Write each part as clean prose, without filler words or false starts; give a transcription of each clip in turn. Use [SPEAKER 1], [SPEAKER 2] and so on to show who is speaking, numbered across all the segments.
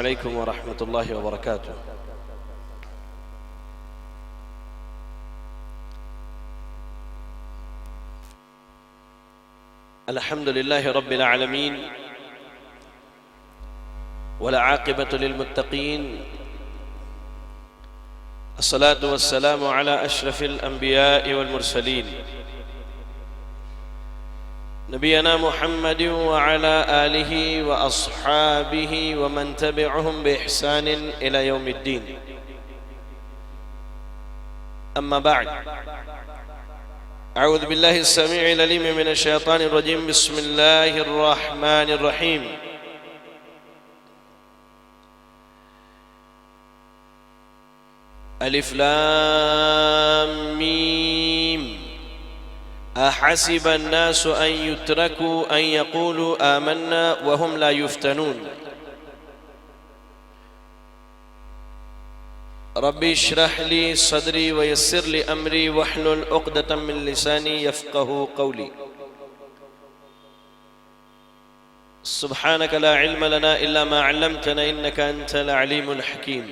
[SPEAKER 1] عليكم ورحمة الله وبركاته. الحمد لله رب العالمين والعاقبة للمتقين، الصلاة والسلام على أشرف الأنبياء والمرسلين نبينا محمد وعلى آله وأصحابه ومن تبعهم بإحسان إلى يوم الدين. أما بعد، أعوذ بالله السميع العليم من الشيطان الرجيم. بسم الله الرحمن الرحيم. ألف لام ميم أحسب الناس أن يتركوا أن يقولوا آمنا وهم لا يفتنون. ربي اشرح لي صدري ويسر لي أمري واحلل عقدة من لساني يفقه قولي. سبحانك لا علم لنا إلا ما علمتنا إنك أنت العليم الحكيم.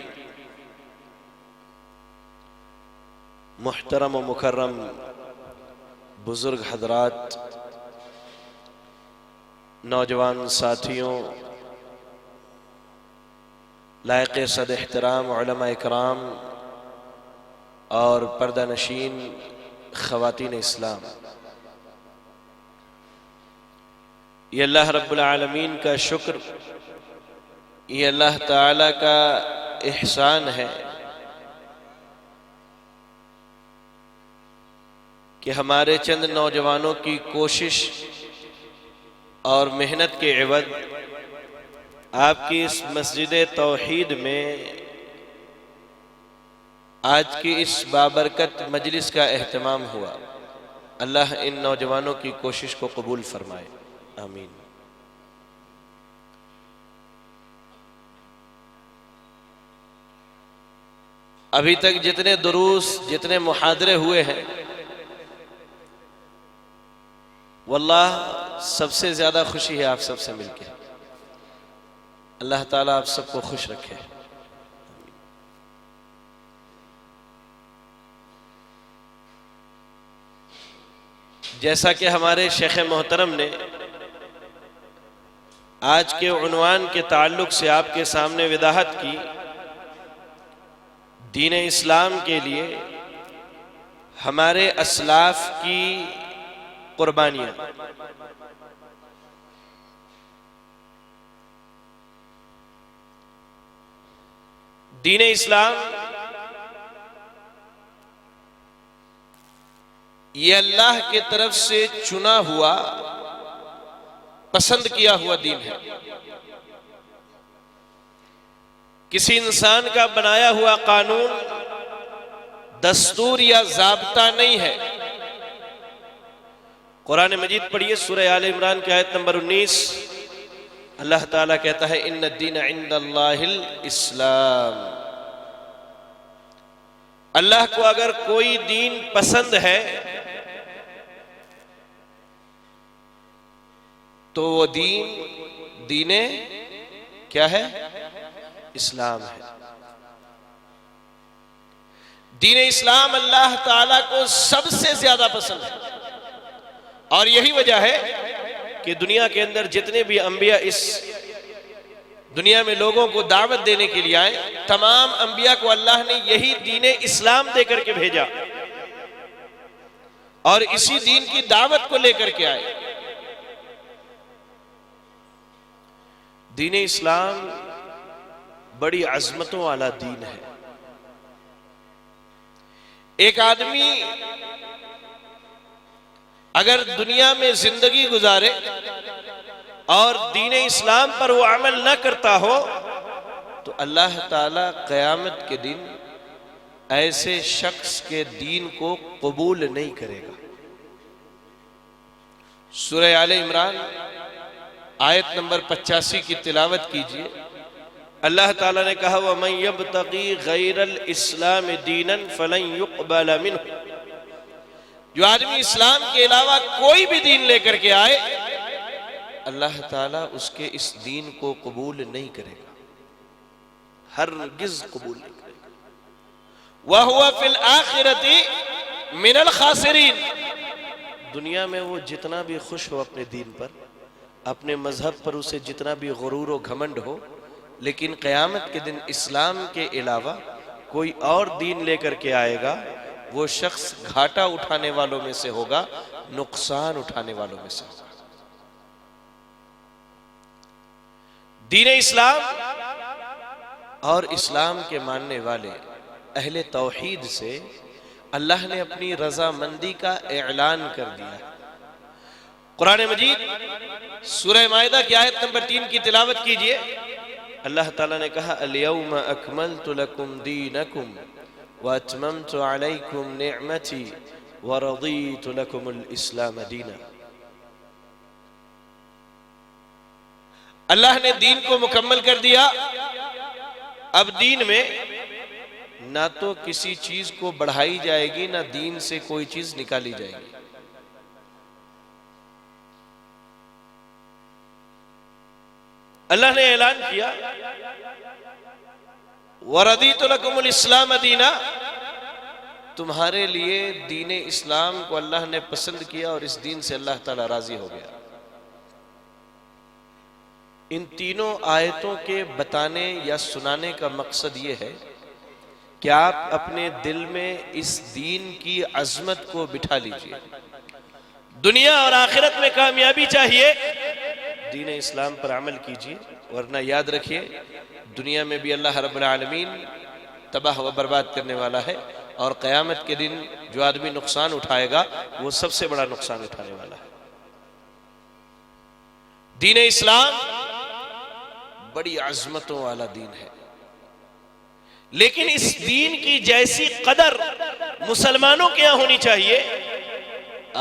[SPEAKER 1] محترم و مکرم بزرگ حضرات، نوجوان ساتھیوں، لائق صد احترام علماء اکرام اور پردہ نشین خواتین اسلام، یہ اللہ رب العالمین کا شکر، یہ اللہ تعالی کا احسان ہے کہ ہمارے چند نوجوانوں کی کوشش اور محنت کے عوض آپ کی اس مسجد توحید میں آج کی اس بابرکت مجلس کا اہتمام ہوا. اللہ ان نوجوانوں کی کوشش کو قبول فرمائے، آمین. ابھی تک جتنے دروس، جتنے محاضرے ہوئے ہیں، واللہ سب سے زیادہ خوشی ہے آپ سب سے مل کے. اللہ تعالیٰ آپ سب کو خوش رکھے. جیسا کہ ہمارے شیخ محترم نے آج کے عنوان کے تعلق سے آپ کے سامنے وضاحت کی، دین اسلام کے لیے ہمارے اسلاف کی قربانیاں. دین اسلام یہ اللہ کی طرف سے چنا ہوا، پسند کیا ہوا دین ہے. کسی انسان کا بنایا ہوا قانون، دستور یا ضابطہ نہیں ہے. قرآن مجید پڑھیے، سورہ آل عمران کی آیت نمبر 19. اللہ تعالیٰ کہتا ہے ان الدین عند اللہ الاسلام. اللہ کو اگر کوئی دین پسند ہے تو وہ دین کیا ہے؟ اسلام ہے. دین اسلام اللہ تعالیٰ کو سب سے زیادہ پسند ہے، اور یہی وجہ ہے کہ دنیا کے اندر جتنے بھی انبیاء اس دنیا میں لوگوں کو دعوت دینے کے لیے آئے، تمام انبیاء کو اللہ نے یہی دین اسلام دے کر کے بھیجا اور اسی دین کی دعوت کو لے کر کے آئے. دین اسلام بڑی عظمتوں والا دین ہے. ایک آدمی اگر دنیا میں زندگی گزارے اور دین اسلام پر وہ عمل نہ کرتا ہو تو اللہ تعالیٰ قیامت کے دن ایسے شخص کے دین کو قبول نہیں کرے گا. سورہ آل عمران آیت نمبر 85 کی تلاوت کیجئے. اللہ تعالیٰ نے کہا وَمَن يَبْتَغِي غَيْرَ الْإِسْلَامِ دِينًا فَلَن يُقْبَلَ مِنْهُ. جو آدمی اسلام کے علاوہ کوئی بھی دین لے کر کے آئے، اللہ تعالیٰ اس کے اس دین کو قبول نہیں کرے گا. ہرگز قبول نہیں کرے گا۔ وَهُوَ فِي الْآخِرَةِ مِنَ الْخَاسِرِينَ، دنیا میں وہ جتنا بھی خوش ہو اپنے دین پر، اپنے مذہب پر اسے جتنا بھی غرور و گھمنڈ ہو، لیکن قیامت کے دن اسلام کے علاوہ کوئی اور دین لے کر کے آئے گا، وہ شخص گھاٹا اٹھانے والوں میں سے ہوگا، نقصان اٹھانے والوں میں سے ہوگا۔ دین اسلام اور اسلام کے ماننے والے اہل توحید سے اللہ نے اپنی رضامندی کا اعلان کر دیا۔ قرآن مجید سورہ مائدہ کی آیت نمبر 3 کی تلاوت کیجئے۔ اللہ تعالیٰ نے کہا اليوم اکملت لکم دینکم واتممت علیکم نعمتی ورضیت لکم الاسلام دینا۔ اللہ نے دین کو مکمل کر دیا، اب دین میں نہ تو کسی چیز کو بڑھائی جائے گی، نہ دین سے کوئی چیز نکالی جائے گی۔ اللہ نے اعلان کیا وَرَضِيتُ لَكُمُ الْإِسْلَامَ دِينًا، تمہارے لیے دین اسلام کو اللہ نے پسند کیا اور اس دین سے اللہ تعالیٰ راضی ہو گیا۔ ان تینوں آیتوں کے بتانے یا سنانے کا مقصد یہ ہے کہ آپ اپنے دل میں اس دین کی عظمت کو بٹھا لیجئے۔ دنیا اور آخرت میں کامیابی چاہیے، دین اسلام پر عمل کیجئے، ورنہ یاد رکھیے دنیا میں بھی اللہ رب العالمین تباہ و برباد کرنے والا ہے، اور قیامت کے دن جو آدمی نقصان اٹھائے گا وہ سب سے بڑا نقصان اٹھانے والا ہے۔ دین اسلام بڑی عظمتوں والا دین ہے، لیکن اس دین کی جیسی قدر مسلمانوں کے یہاں ہونی چاہیے،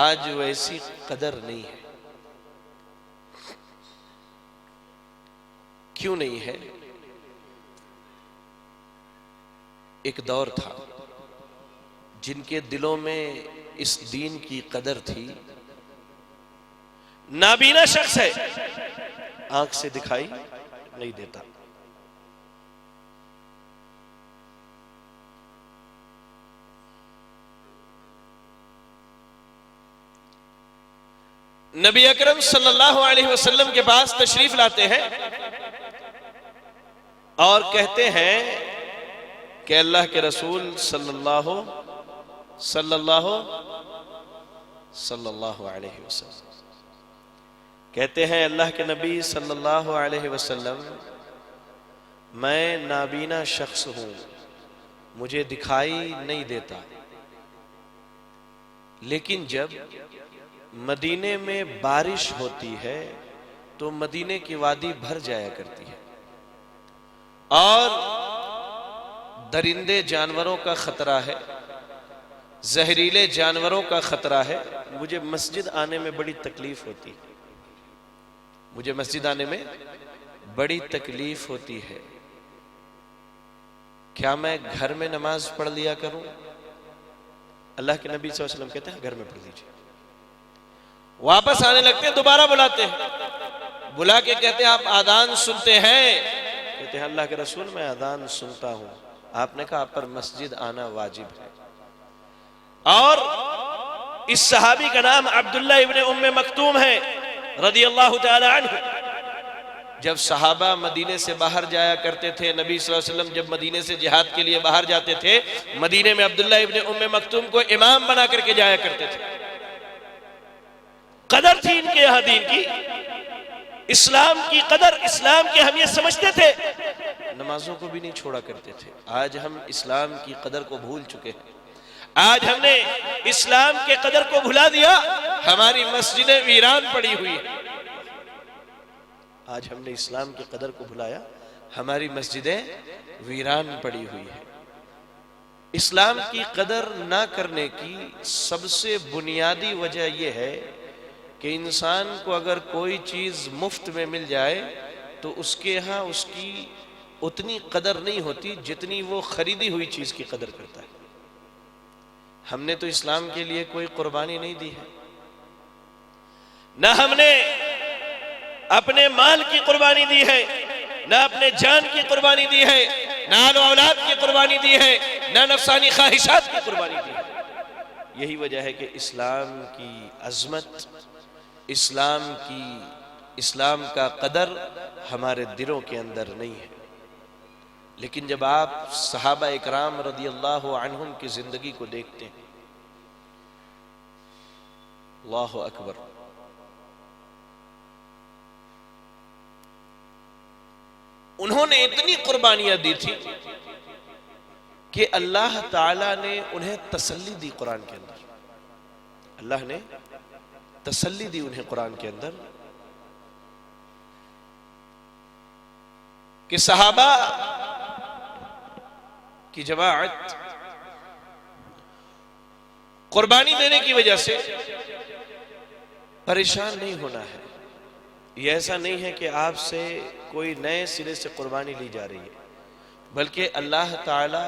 [SPEAKER 1] آج ویسی قدر نہیں ہے۔ کیوں نہیں ہے؟ ایک دور تھا جن کے دلوں میں اس دین کی قدر تھی۔ نابینا شخص ہے، آنکھ سے دکھائی نہیں دیتا، نبی اکرم صلی اللہ علیہ وسلم کے پاس تشریف لاتے ہیں اور کہتے ہیں کہ اللہ کے رسول صلی اللہ علیہ وسلم کہتے ہیں، اللہ کے نبی صلی اللہ علیہ وسلم، میں نابینا شخص ہوں، مجھے دکھائی نہیں دیتا، لیکن جب مدینے میں بارش ہوتی ہے تو مدینے کی وادی بھر جایا کرتی ہے، اور درندے جانوروں کا خطرہ ہے، زہریلے جانوروں کا خطرہ ہے، مجھے مسجد آنے میں بڑی تکلیف ہوتی ہے، مجھے مسجد آنے میں بڑی تکلیف ہوتی ہے، کیا میں گھر میں نماز پڑھ لیا کروں؟ اللہ کے نبی صلی اللہ علیہ وسلم کہتے ہیں گھر میں پڑھ لیجئے۔ واپس آنے لگتے ہیں، دوبارہ بلاتے ہیں، بلا کے کہتے ہیں آپ آذان سنتے ہیں؟ کہتے ہیں اللہ کے رسول میں آذان سنتا ہوں۔ آپ نے کہا آپ پر مسجد آنا واجب ہے۔ اور اس صحابی کا نام عبداللہ ابن ام مکتوم ہے رضی اللہ تعالی عنہ۔ جب صحابہ مدینے سے باہر جایا کرتے تھے، نبی صلی اللہ علیہ وسلم جب مدینے سے جہاد کے لیے باہر جاتے تھے، مدینے میں عبداللہ ابن ام مکتوم کو امام بنا کر کے جایا کرتے تھے۔ قدر تھی ان کے یہاں دین کی، اسلام کی قدر، اسلام کی اہمیت سمجھتے تھے، نمازوں کو بھی نہیں چھوڑا کرتے تھے۔ آج ہم اسلام کی قدر کو بھول چکے ہیں، آج ہم نے اسلام کے قدر کو بھلا دیا، ہماری مسجدیں ویران پڑی ہوئی ہیں۔ آج ہم نے اسلام کی قدر کو بھلایا، ہماری مسجدیں ویران پڑی ہوئی ہیں۔ اسلام کی قدر نہ کرنے کی سب سے بنیادی وجہ یہ ہے کہ انسان کو اگر کوئی چیز مفت میں مل جائے تو اس کے ہاں اس کی اتنی قدر نہیں ہوتی جتنی وہ خریدی ہوئی چیز کی قدر کرتا ہے۔ ہم نے تو اسلام کے لیے کوئی قربانی نہیں دی ہے، نہ ہم نے اپنے مال کی قربانی دی ہے، نہ اپنے جان کی قربانی دی ہے، نہ آل و اولاد کی قربانی دی ہے، نہ نفسانی خواہشات کی قربانی دی ہے۔ یہی وجہ ہے کہ اسلام کی عظمت، اسلام کا قدر ہمارے دلوں کے اندر نہیں ہے۔ لیکن جب آپ صحابہ اکرام رضی اللہ عنہم کی زندگی کو دیکھتے ہیں، اللہ اکبر، انہوں نے اتنی قربانیاں دی تھی کہ اللہ تعالیٰ نے انہیں تسلی دی قرآن کے اندر، اللہ نے تسلی دی انہیں قرآن کے اندر کہ صحابہ کی جماعت قربانی دینے کی وجہ سے پریشان نہیں ہونا ہے۔ یہ ایسا نہیں ہے کہ آپ سے کوئی نئے سرے سے قربانی لی جا رہی ہے، بلکہ اللہ تعالی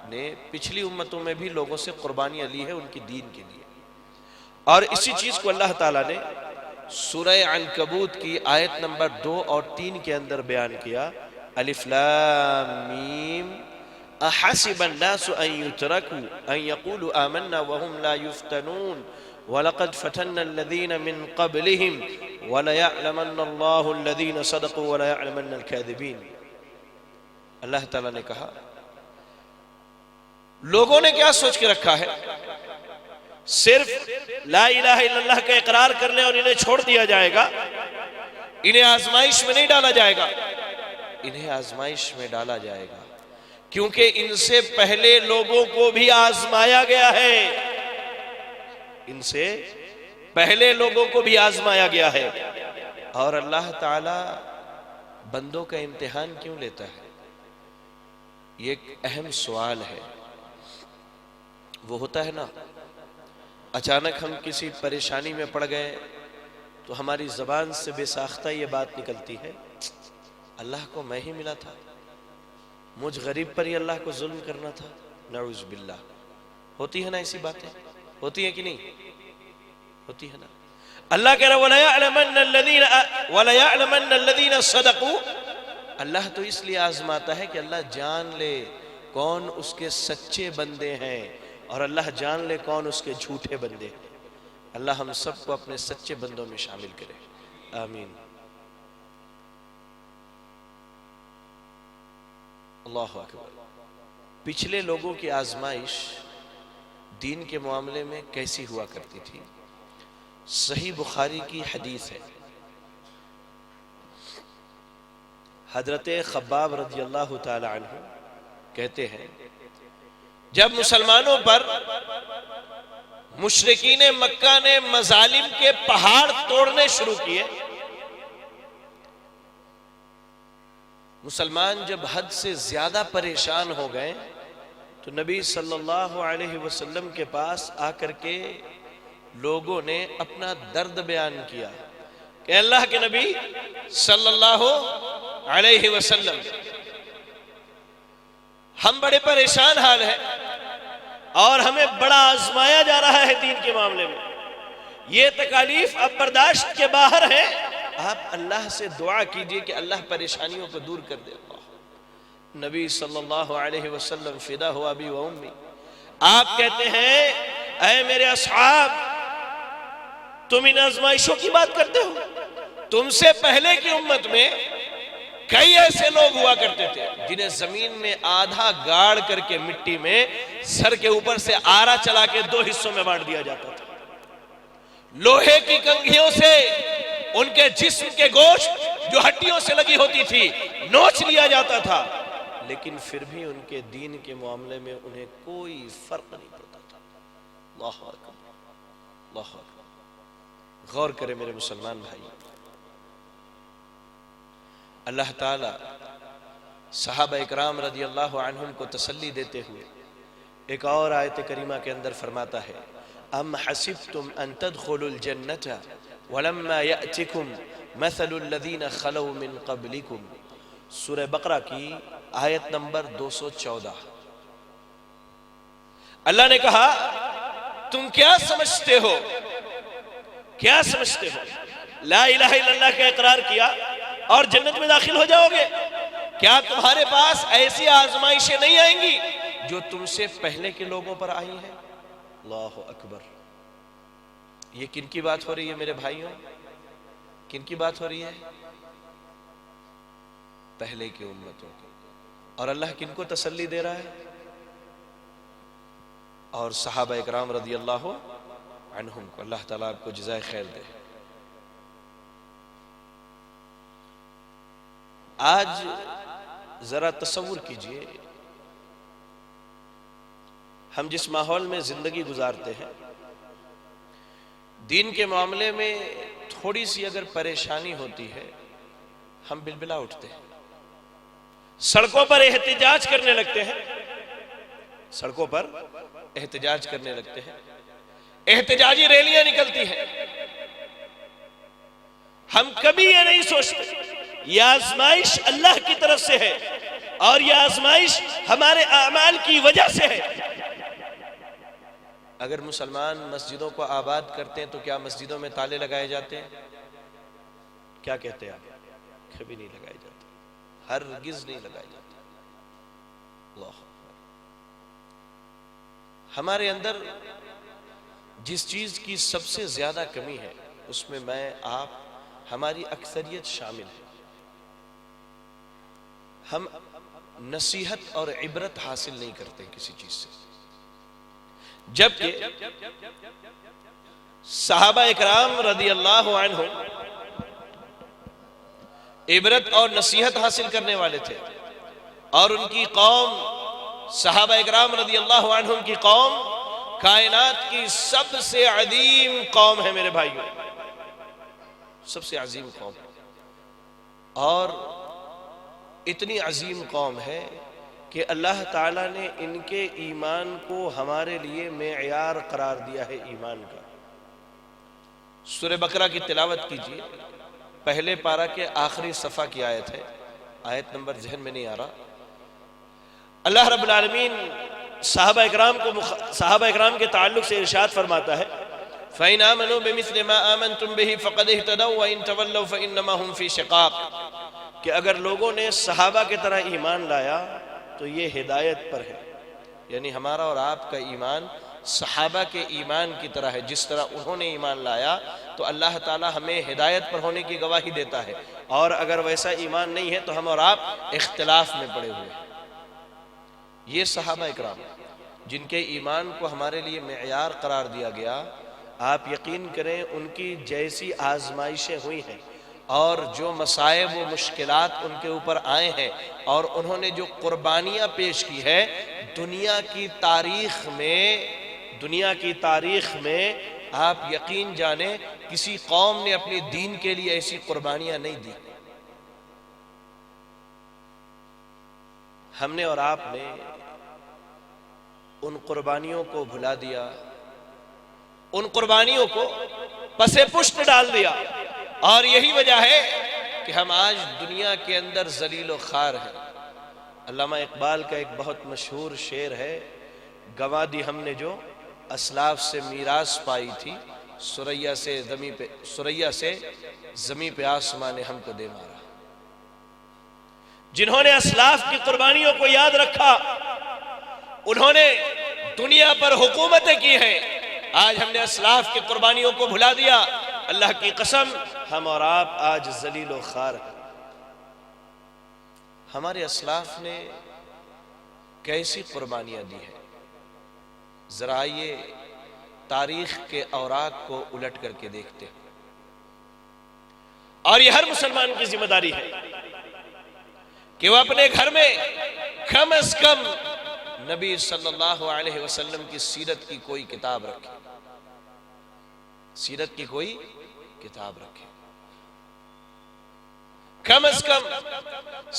[SPEAKER 1] نے پچھلی امتوں میں بھی لوگوں سے قربانیاں لی ہے ان کی دین کے لیے، اور اسی چیز کو اللہ تعالیٰ نے سورہ عنکبوت کی آیت نمبر 2 اور 3 کے اندر بیان کیا۔ الف لام میم احسب الناس ان يتركوا ان يقولوا آمنا وهم لا يفتنون وَلَقَدْ فَتَنَّ الَّذِينَ مِن قَبْلِهِمْ وَلَيَعْلَمَنَّ اللَّهُ الَّذِينَ صَدَقُوا وَلَيَعْلَمَنَّ الْكَاذِبِينَ۔ اللہ تعالیٰ نے کہا لوگوں نے کیا سوچ کے رکھا ہے، صرف لا الہ الا اللہ کا اقرار کر لیں اور انہیں چھوڑ دیا جائے گا، انہیں آزمائش میں نہیں ڈالا جائے گا۔ انہیں آزمائش میں ڈالا جائے گا کیونکہ ان سے پہلے لوگوں کو بھی آزمایا گیا ہے، ان سے پہلے لوگوں کو بھی آزمایا گیا ہے۔ اور اللہ تعالی بندوں کا امتحان کیوں لیتا ہے؟ یہ ایک اہم سوال ہے۔ وہ ہوتا ہے نا، اچانک ہم کسی پریشانی میں پڑ گئے تو ہماری زبان سے بے ساختہ یہ بات نکلتی ہے، اللہ کو میں ہی ملا تھا، مجھ غریب پر ہی اللہ کو ظلم کرنا تھا، نعوذ باللہ۔ ہوتی ہے نا ایسی باتیں؟ ہوتی ہے کہ نہیں؟ ہوتی ہے نا۔ اللہ کہہ رہا وَلَيَعْلَمَنَّ الَّذِينَ صَدَقُوا، اللہ تو اس لیے آزماتا ہے کہ اللہ جان لے کون اس کے سچے بندے ہیں، اور اللہ جان لے کون اس کے جھوٹے بندے ہیں۔ اللہ ہم سب کو اپنے سچے بندوں میں شامل کرے، آمین۔ اللہ اکبر۔ پچھلے لوگوں کی آزمائش دین کے معاملے میں کیسی ہوا کرتی تھی؟ صحیح بخاری کی حدیث ہے، حضرت خباب رضی اللہ تعالی عنہ کہتے ہیں جب مسلمانوں پر مشرکین مکہ نے مظالم کے پہاڑ توڑنے شروع کیے، مسلمان جب حد سے زیادہ پریشان ہو گئے تو نبی صلی اللہ علیہ وسلم کے پاس آ کر کے لوگوں نے اپنا درد بیان کیا کہ اللہ کے نبی صلی اللہ علیہ وسلم، ہم بڑے پریشان حال ہیں اور ہمیں بڑا آزمایا جا رہا ہے دین کے معاملے میں، یہ تکالیف اب برداشت کے باہر ہیں، آپ اللہ سے دعا کیجئے کہ اللہ پریشانیوں کو دور کر دے۔ اللہ نبی صلی اللہ علیہ وسلم فدا ہوا ابی و امی، آپ کہتے ہیں اے میرے اصحاب، تم ان آزمائشوں کی بات کرتے ہو؟ تم سے پہلے کی امت میں کئی ایسے لوگ ہوا کرتے تھے جنہیں زمین میں آدھا گاڑ کر کے مٹی میں سر کے اوپر سے آرا چلا کے 2 حصوں میں بانٹ دیا جاتا تھا، لوہے کی کنگھیوں سے ان کے جسم کے گوشت جو ہڈیوں سے لگی ہوتی تھی نوچ لیا جاتا تھا، لیکن پھر بھی ان کے دین کے معاملے میں انہیں کوئی فرق نہیں پڑتا تھا۔ اللہ اکبر، اللہ اکبر۔ غور کرے میرے مسلمان بھائی، اللہ تعالی صحابہ اکرام رضی اللہ عنہم کو تسلی دیتے ہوئے ایک اور آیت کریمہ کے اندر فرماتا ہے ام حسبتم ان تدخلوا الجنة ولما يأتكم مثل الذين خلوا من قبلكم، سورہ بقرہ کی آیت نمبر 214۔ اللہ نے کہا تم کیا سمجھتے ہو، کیا سمجھتے ہو لا الہ الا اللہ کا اقرار کیا اور جنت میں داخل ہو جاؤ گے؟ کیا تمہارے پاس ایسی آزمائشیں نہیں آئیں گی جو تم سے پہلے کے لوگوں پر آئی ہیں؟ اللہ اکبر. یہ کن کی بات ہو رہی ہے میرے بھائیوں؟ کن کی بات ہو رہی ہے؟ پہلے کی امتوں کی. اور اللہ کن کو تسلی دے رہا ہے؟ اور صحابہ اکرام رضی اللہ عنہم کو. اللہ تعالیٰ آپ کو جزائے خیر دے. آج ذرا تصور کیجئے ہم جس ماحول میں زندگی گزارتے ہیں، دین کے معاملے میں تھوڑی سی اگر پریشانی ہوتی ہے ہم بلبلا اٹھتے ہیں، سڑکوں پر احتجاج کرنے لگتے ہیں، سڑکوں پر احتجاج کرنے لگتے ہیں، احتجاجی ریلیاں نکلتی ہیں. ہم کبھی یہ نہیں سوچتے یہ آزمائش اللہ کی طرف سے ہے اور یہ آزمائش ہمارے اعمال کی وجہ سے ہے. اگر مسلمان مسجدوں کو آباد کرتے ہیں تو کیا مسجدوں میں تالے لگائے جاتے ہیں؟ کیا کہتے ہیں آپ؟ کبھی نہیں لگائے جاتے، ہرگز نہیں لگائے جاتے. اللہ ہمارے اندر جس چیز کی سب سے زیادہ کمی ہے اس میں میں آپ ہماری اکثریت شامل ہے. ہم نصیحت اور عبرت حاصل نہیں کرتے کسی چیز سے، جبکہ صحابہ اکرام رضی اللہ عنہ عبرت اور نصیحت حاصل کرنے والے تھے. اور ان کی قوم، صحابہ اکرام رضی اللہ عنہ کی قوم کائنات کی سب سے عظیم قوم ہے میرے بھائیوں، سب سے عظیم قوم. اور اتنی عظیم قوم ہے کہ اللہ تعالیٰ نے ان کے ایمان کو ہمارے لیے معیار قرار دیا ہے ایمان کا. سورہ بقرہ کی تلاوت کیجئے، پہلے پارہ کے آخری صفحہ کی آیت ہے، آیت نمبر ذہن میں نہیں آ رہا. اللہ رب العالمین صحابہ اکرام کے تعلق سے ارشاد فرماتا ہے فَإِنْ آمَنُوا بِمِثْلِ مَا آمَنْتُمْ بِهِ فَقَدْ اهْتَدَوْا وَإِنْ تَوَلَّوْا فَإِنَّمَا هُمْ فِي شِقَاقٍ. کہ اگر لوگوں نے صحابہ کی طرح ایمان لایا تو یہ ہدایت پر ہے. یعنی ہمارا اور آپ کا ایمان صحابہ کے ایمان کی طرح ہے. جس طرح انہوں نے ایمان لایا تو اللہ تعالی ہمیں ہدایت پر ہونے کی گواہی دیتا ہے، اور اگر ویسا ایمان نہیں ہے تو ہم اور آپ اختلاف میں پڑے ہوئے ہیں. یہ صحابہ اکرام جن کے ایمان کو ہمارے لیے معیار قرار دیا گیا، آپ یقین کریں ان کی جیسی آزمائشیں ہوئی ہیں اور جو مصائب و مشکلات ان کے اوپر آئے ہیں اور انہوں نے جو قربانیاں پیش کی ہے، دنیا کی تاریخ میں آپ یقین جانیں کسی قوم نے اپنے دین کے لیے ایسی قربانیاں نہیں دی. ہم نے اور آپ نے ان قربانیوں کو بھلا دیا، ان قربانیوں کو پس پشت ڈال دیا، اور یہی وجہ ہے کہ ہم آج دنیا کے اندر ذلیل و خوار ہیں. علامہ اقبال کا ایک بہت مشہور شعر ہے، گنوا دی ہم نے جو اسلاف سے میراث پائی تھی، سریا سے زمیں پہ آسمان نے ہم کو دے مارا. جنہوں نے اسلاف کی قربانیوں کو یاد رکھا انہوں نے دنیا پر حکومتیں کی ہیں. آج ہم نے اسلاف کی قربانیوں کو بھلا دیا. اللہ کی قسم ہم اور آپ آج ذلیل و خوار ہیں. ہمارے اسلاف نے کیسی قربانیاں دی ہیں، ذرا آئیے تاریخ کے اوراق کو الٹ کر کے دیکھتے ہیں. اور یہ ہر مسلمان کی ذمہ داری ہے کہ وہ اپنے گھر میں کم از کم نبی صلی اللہ علیہ وسلم کی سیرت کی کوئی کتاب رکھے، سیرت کی کوئی کتاب رکھے. کم از کم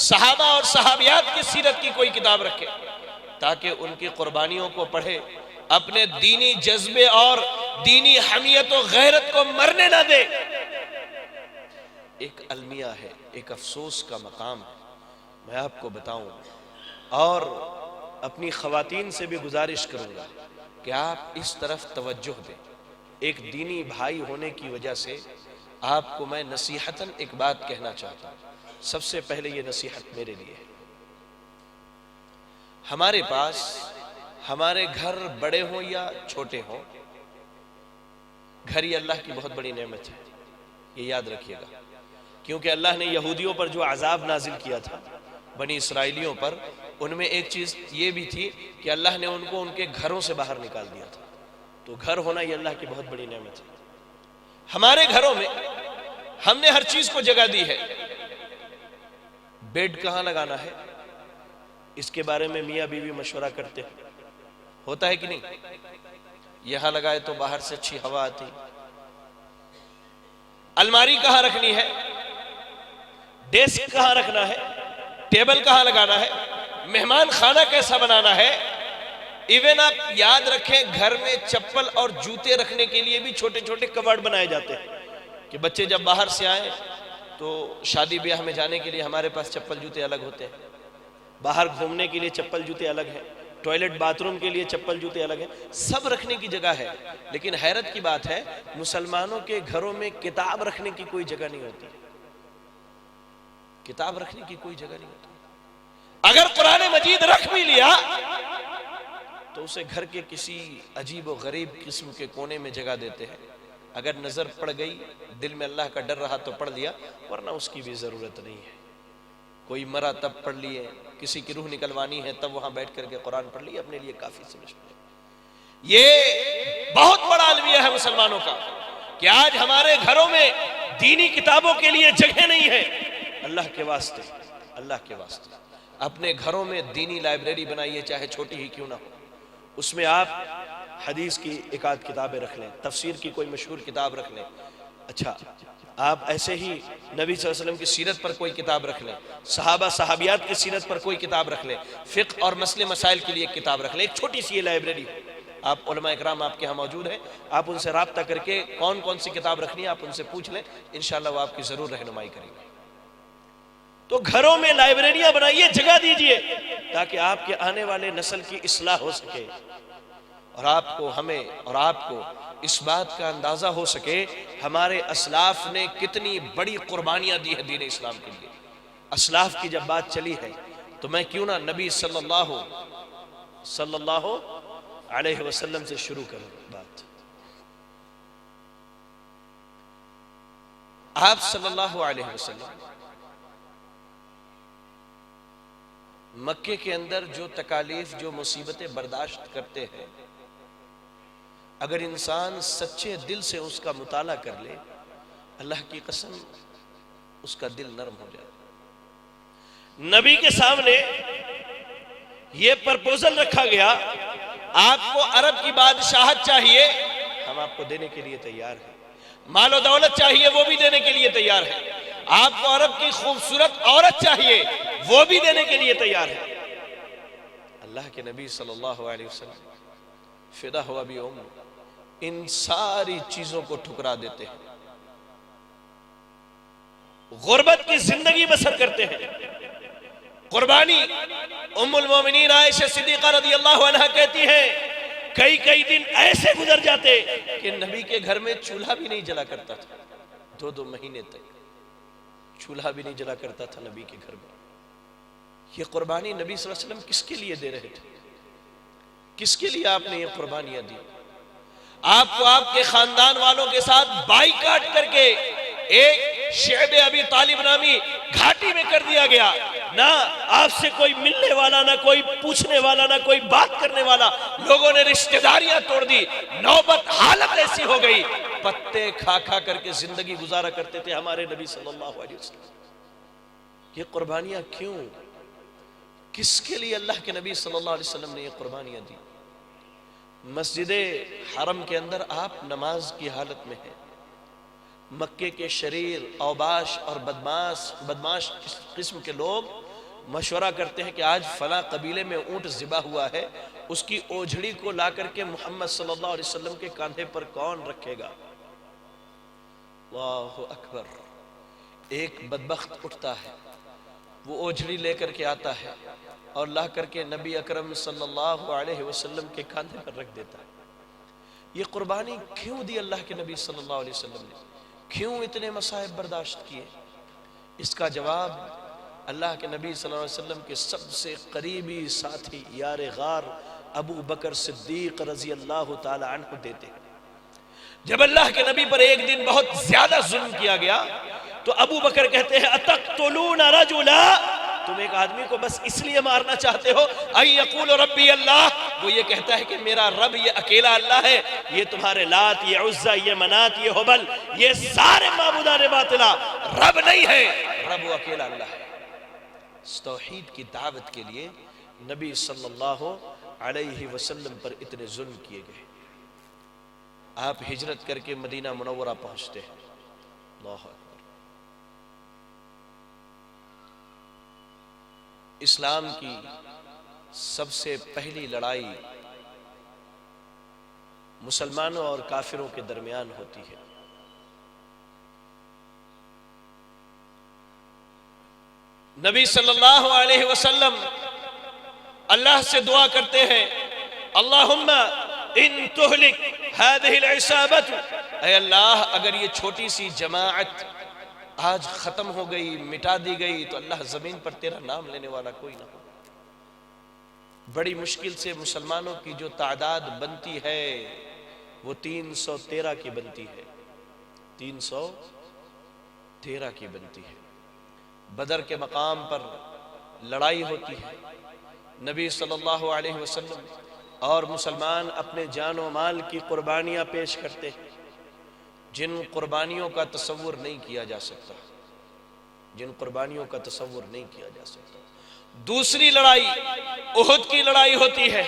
[SPEAKER 1] صحابہ اور صحابیات کی سیرت کی کوئی کتاب رکھے تاکہ ان کی قربانیوں کو پڑھے، اپنے دینی جذبے اور دینی حمیت و غیرت کو مرنے نہ دے. ایک المیہ ہے، ایک افسوس کا مقام ہے، میں آپ کو بتاؤں. اور اپنی خواتین سے بھی گزارش کروں گا کہ آپ اس طرف توجہ دیں. ایک دینی بھائی ہونے کی وجہ سے آپ کو میں نصیحتاً ایک بات کہنا چاہتا ہوں. سب سے پہلے یہ نصیحت میرے لیے ہے، ہمارے پاس ہمارے گھر بڑے ہوں یا چھوٹے ہوں، گھر یہ اللہ کی بہت بڑی نعمت ہے، یہ یاد رکھیے گا، کیونکہ اللہ نے یہودیوں پر جو عذاب نازل کیا تھا بنی اسرائیلیوں پر، ان میں ایک چیز یہ بھی تھی کہ اللہ نے ان کو ان کے گھروں سے باہر نکال دیا تھا، تو گھر ہونا یہ اللہ کی بہت بڑی نعمت ہے۔ ہمارے گھروں میں ہم نے ہر چیز کو جگہ دی ہے، بیڈ کہاں لگانا ہے اس کے بارے میں میاں بیوی مشورہ کرتے ہیں، ہوتا ہے کہ نہیں؟ یہاں لگائے تو باہر سے اچھی ہوا آتی، الماری کہاں رکھنی ہے، ڈیسک کہاں رکھنا ہے، ٹیبل کہاں لگانا ہے، مہمان خانہ کیسا بنانا ہے، ایون آپ یاد رکھیں گھر میں چپل اور جوتے رکھنے کے لیے بھی چھوٹے چھوٹے کباڑ بنائے جاتے ہیں کہ بچے جب باہر سے آئیں تو شادی بیاہ میں جانے کے لیے ہمارے پاس چپل جوتے الگ ہوتے ہیں، باہر گھومنے کے لیے چپل جوتے الگ ہیں، ٹوائلٹ باتھ روم کے لیے چپل جوتے الگ ہیں، سب رکھنے کی جگہ ہے، لیکن حیرت کی بات ہے مسلمانوں کے گھروں میں کتاب رکھنے کی کوئی جگہ نہیں ہوتی، کتاب رکھنے کی کوئی جگہ نہیں ہوتی۔ اگر قرآن مجید رکھ بھی لیا تو اسے گھر کے کسی عجیب و غریب قسم کے کونے میں جگہ دیتے ہیں، اگر نظر پڑ گئی دل میں اللہ کا ڈر رہا تو پڑھ لیا، ورنہ اس کی بھی ضرورت نہیں ہے، کوئی مرا تب پڑھ لیے، کسی کی روح نکلوانی ہے تب وہاں بیٹھ کر کے قرآن پڑھ لیے، اپنے لیے کافی سمجھ لیں۔ یہ بہت بڑا المیہ ہے مسلمانوں کا کہ آج ہمارے گھروں میں دینی کتابوں کے لیے جگہ نہیں ہے۔ اللہ کے واسطے، اللہ کے واسطے اپنے گھروں میں دینی لائبریری بنائیے، چاہے چھوٹی ہی کیوں نہ ہو، اس میں آپ حدیث کی ایک آدھ کتابیں رکھ لیں، تفسیر کی کوئی مشہور کتاب رکھ لیں، اچھا آپ ایسے ہی نبی صلی اللہ علیہ وسلم کی سیرت پر کوئی کتاب رکھ لیں، صحابہ صحابیات کی سیرت پر کوئی کتاب رکھ لیں، فقہ اور مسئلے مسائل کے لیے ایک کتاب رکھ لیں، ایک چھوٹی سی یہ لائبریری، آپ علماء اکرام آپ کے ہاں موجود ہیں، آپ ان سے رابطہ کر کے کون کون سی کتاب رکھنی ہے آپ ان سے پوچھ لیں، انشاءاللہ وہ آپ کی ضرور رہنمائی کریں گے۔ تو گھروں میں لائبریریاں بنائیے، جگہ دیجئے تاکہ آپ کے آنے والے نسل کی اصلاح ہو سکے، اور آپ کو، ہمیں اور آپ کو اس بات کا اندازہ ہو سکے ہمارے اسلاف نے کتنی بڑی قربانیاں دی ہیں دین اسلام کے لیے۔ اسلاف کی جب بات چلی ہے تو میں کیوں نہ نبی صلی اللہ علیہ وسلم سے شروع کروں بات۔ آپ صلی اللہ علیہ وسلم مکے کے اندر جو تکالیف، جو مصیبتیں برداشت کرتے ہیں، اگر انسان سچے دل سے اس کا مطالعہ کر لے، اللہ کی قسم اس کا دل نرم ہو جائے۔ نبی کے سامنے یہ پرپوزل رکھا گیا، آپ کو عرب کی بادشاہت چاہیے، ہم آپ کو دینے کے لیے تیار ہیں، مال و دولت چاہیے، وہ بھی دینے کے لیے تیار ہیں، آپ کو عرب کی خوبصورت عورت چاہیے، وہ بھی دینے کے لیے تیار ہے۔ اللہ کے نبی صلی اللہ علیہ وسلم فدا ہوا بھی ان ساری چیزوں کو ٹھکرا دیتے ہیں، غربت کی زندگی بسر کرتے ہیں۔ قربانی ام المومنین عائشہ صدیقہ رضی اللہ عنہ کہتی ہیں کئی دن ایسے گزر جاتے کہ نبی کے گھر میں چولہا بھی نہیں جلا کرتا تھا، 2 مہینے تک چولہا بھی نہیں جلا کرتا تھا نبی کے گھر میں۔ یہ قربانی نبی صلی اللہ علیہ وسلم کس کے لیے دے رہے تھے؟ کس کے لیے آپ نے یہ قربانیاں دی؟ آپ کو آپ کے خاندان والوں کے ساتھ بائیکاٹ کر کے ایک شعب ابی طالب نامی گھاٹی میں کر دیا گیا، نہ آپ سے کوئی ملنے والا، نہ کوئی پوچھنے والا، نہ کوئی بات کرنے والا، لوگوں نے رشتہ داریاں توڑ دی، نوبت حالت ایسی ہو گئی، پتے کھا کھا کر کے زندگی گزارا کرتے تھے ہمارے نبی صلی اللہ علیہ وسلم۔ یہ قربانیاں کیوں؟ کس کے لیے اللہ کے نبی صلی اللہ علیہ وسلم نے یہ قربانیاں دی؟ مسجد حرم کے اندر آپ نماز کی حالت میں ہیں، مکے کے شریر، اوباش اور بدماش قسم کے لوگ مشورہ کرتے ہیں کہ آج فلاں قبیلے میں اونٹ ذبح ہوا ہے، اس کی اوجھڑی کو لا کر کے محمد صلی اللہ علیہ وسلم کے کاندھے پر کون رکھے گا؟ اللہ اکبر۔ ایک بدبخت اٹھتا ہے، وہ اوجھڑی لے کر کے آتا ہے اور لا کر کے نبی اکرم صلی اللہ علیہ وسلم کے کاندھے پر رکھ دیتا ہے۔ یہ قربانی کیوں دی اللہ کے نبی صلی اللہ علیہ وسلم نے؟ کیوں اتنے مصائب برداشت کیے؟ اس کا جواب اللہ کے نبی صلی اللہ علیہ وسلم کے سب سے قریبی ساتھی یار غار ابو بکر صدیق رضی اللہ تعالی عنہ دیتے. جب اللہ کے نبی پر ایک دن بہت زیادہ ظلم کیا گیا تو ابو بکر کہتے ہیں اتقتلون رجلا، تم ایک آدمی کو بس اس لیے مارنا چاہتے ہو ان یقول ربی اللہ، وہ یہ کہتا ہے کہ میرا رب یہ اکیلا اللہ ہے، یہ تمہارے لات، یہ عزا، یہ منات، یہ حبل، یہ سارے معبودان باطلا رب نہیں ہے، رب وہ اکیلا اللہ ہے. اس توحید کی دعوت کے لیے نبی صلی اللہ علیہ وسلم پر اتنے ظلم کیے گئے. آپ ہجرت کر کے مدینہ منورہ پہنچتے ہیں. اللہ اکبر. اسلام کی سب سے پہلی لڑائی مسلمانوں اور کافروں کے درمیان ہوتی ہے. نبی صلی اللہ علیہ وسلم اللہ سے دعا کرتے ہیں اللہم ان تہلک هذه العصابة، اے اللہ اگر یہ چھوٹی سی جماعت آج ختم ہو گئی، مٹا دی گئی، تو اللہ زمین پر تیرا نام لینے والا کوئی نہ ہو. بڑی مشکل سے مسلمانوں کی جو تعداد بنتی ہے وہ 313 کی بنتی ہے، 313 کی بنتی ہے. بدر کے مقام پر لڑائی ہوتی ہے. نبی صلی اللہ علیہ وسلم اور مسلمان اپنے جان و مال کی قربانیاں پیش کرتے ہیں، جن قربانیوں کا تصور نہیں کیا جا سکتا، جن قربانیوں کا تصور نہیں کیا جا سکتا. دوسری لڑائی احد کی لڑائی ہوتی ہے.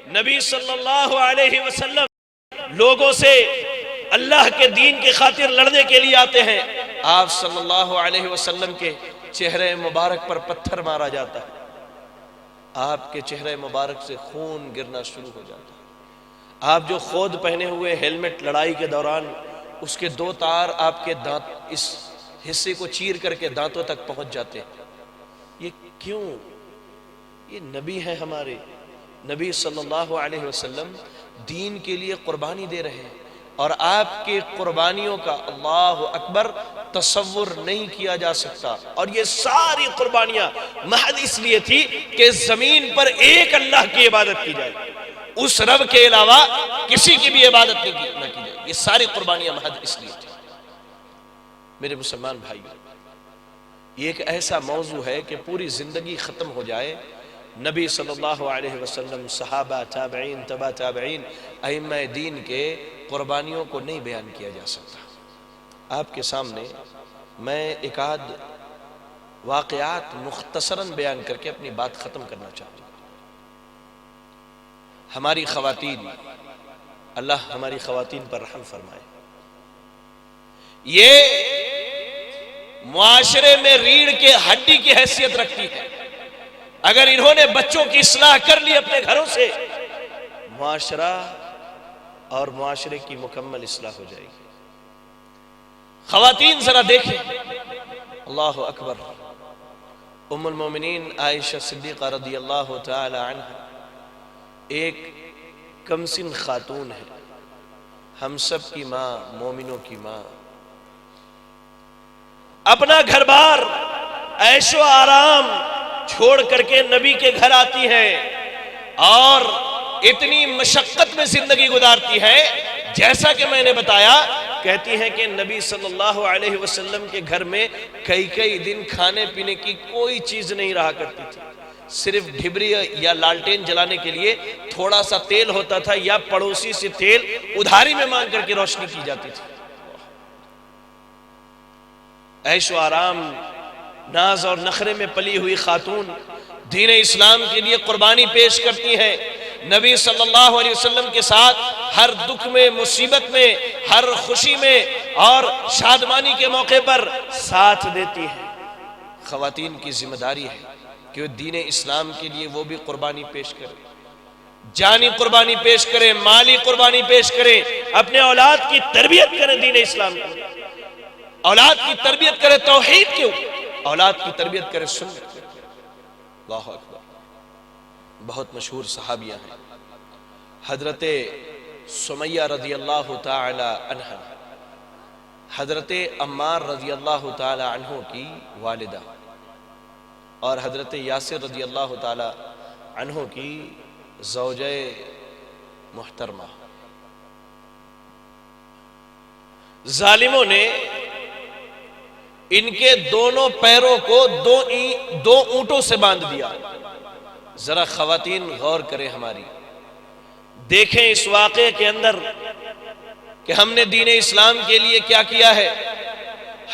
[SPEAKER 1] نبی صلی اللہ علیہ وسلم لوگوں سے اللہ کے دین کی خاطر لڑنے کے لیے آتے ہیں. آپ صلی اللہ علیہ وسلم کے چہرے مبارک پر پتھر مارا جاتا ہے، آپ کے چہرے مبارک سے خون گرنا شروع ہو جاتا ہے. آپ جو خود پہنے ہوئے ہیلمٹ لڑائی کے دوران اس کے 2 تار آپ کے دانت اس حصے کو چیر کر کے دانتوں تک پہنچ جاتے ہیں. یہ کیوں؟ یہ نبی ہیں ہمارے، نبی صلی اللہ علیہ وسلم دین کے لیے قربانی دے رہے ہیں، اور آپ کے قربانیوں کا اللہ اکبر تصور نہیں کیا جا سکتا. اور یہ ساری قربانیاں محض اس لیے تھی کہ زمین پر ایک اللہ کی عبادت کی جائے، اس رب کے علاوہ کسی کی بھی عبادت نہ کی جائے. یہ ساری قربانیاں محض اس لیے تھی. میرے مسلمان بھائی، یہ ایک ایسا موضوع ہے کہ پوری زندگی ختم ہو جائے، نبی صلی اللہ علیہ وسلم، صحابہ، تابعین، تبع تابعین، ائمہ دین کے قربانیوں کو نہیں بیان کیا جا سکتا. آپ کے سامنے میں ایک آدھ واقعات مختصراً بیان کر کے اپنی بات ختم کرنا چاہتا ہوں. ہماری خواتین، اللہ ہماری خواتین پر رحم فرمائے، یہ معاشرے میں ریڑھ کے ہڈی کی حیثیت رکھتی ہے. اگر انہوں نے بچوں کی اصلاح کر لی اپنے گھروں سے، معاشرہ اور معاشرے کی مکمل اصلاح ہو جائے گی. خواتین ذرا دیکھیں، اللہ اکبر. ام المومنین عائشہ صدیقہ رضی اللہ تعالی عنہ ایک کمسن خاتون ہے، ہم سب کی ماں، مومنوں کی ماں. اپنا گھر بار، عیش و آرام چھوڑ کر کے نبی کے گھر آتی ہے اور اتنی مشقت میں زندگی گزارتی ہے. جیسا کہ میں نے بتایا، کہتی ہیں کہ نبی صلی اللہ علیہ وسلم کے گھر میں کئی دن کھانے پینے کی کوئی چیز نہیں رہا کرتی تھی. صرف ڈھبری یا لالٹین جلانے کے لیے تھوڑا سا تیل ہوتا تھا، یا پڑوسی سے تیل ادھاری میں مانگ کر کے روشنی کی جاتی تھی. عیش و آرام، ناز اور نخرے میں پلی ہوئی خاتون دین اسلام کے لیے قربانی پیش کرتی ہے. نبی صلی اللہ علیہ وسلم کے ساتھ ہر دکھ میں، مصیبت میں، ہر خوشی میں اور شادمانی کے موقع پر ساتھ دیتی ہے. خواتین کی ذمہ داری ہے کہ وہ دین اسلام کے لیے وہ بھی قربانی پیش کرے، جانی قربانی پیش کرے، مالی قربانی پیش کرے، اپنے اولاد کی تربیت کرے دین اسلام کی، اولاد کی تربیت کرے توحید کی، اولاد کی تربیت کرے سنت کی. اللہ اکبر. بہت مشہور صحابیہ ہیں، حضرت سمیہ رضی اللہ تعالی عنہ. حضرت عمار رضی اللہ تعالی عنہ کی والدہ اور حضرت یاسر رضی اللہ تعالی عنہ کی زوجہ محترمہ، ظالموں نے ان کے دونوں پیروں کو دو اونٹوں سے باندھ دیا۔ ذرا خواتین غور کریں ہماری، دیکھیں اس واقعے کے اندر کہ ہم نے دین اسلام کے لیے کیا کیا ہے،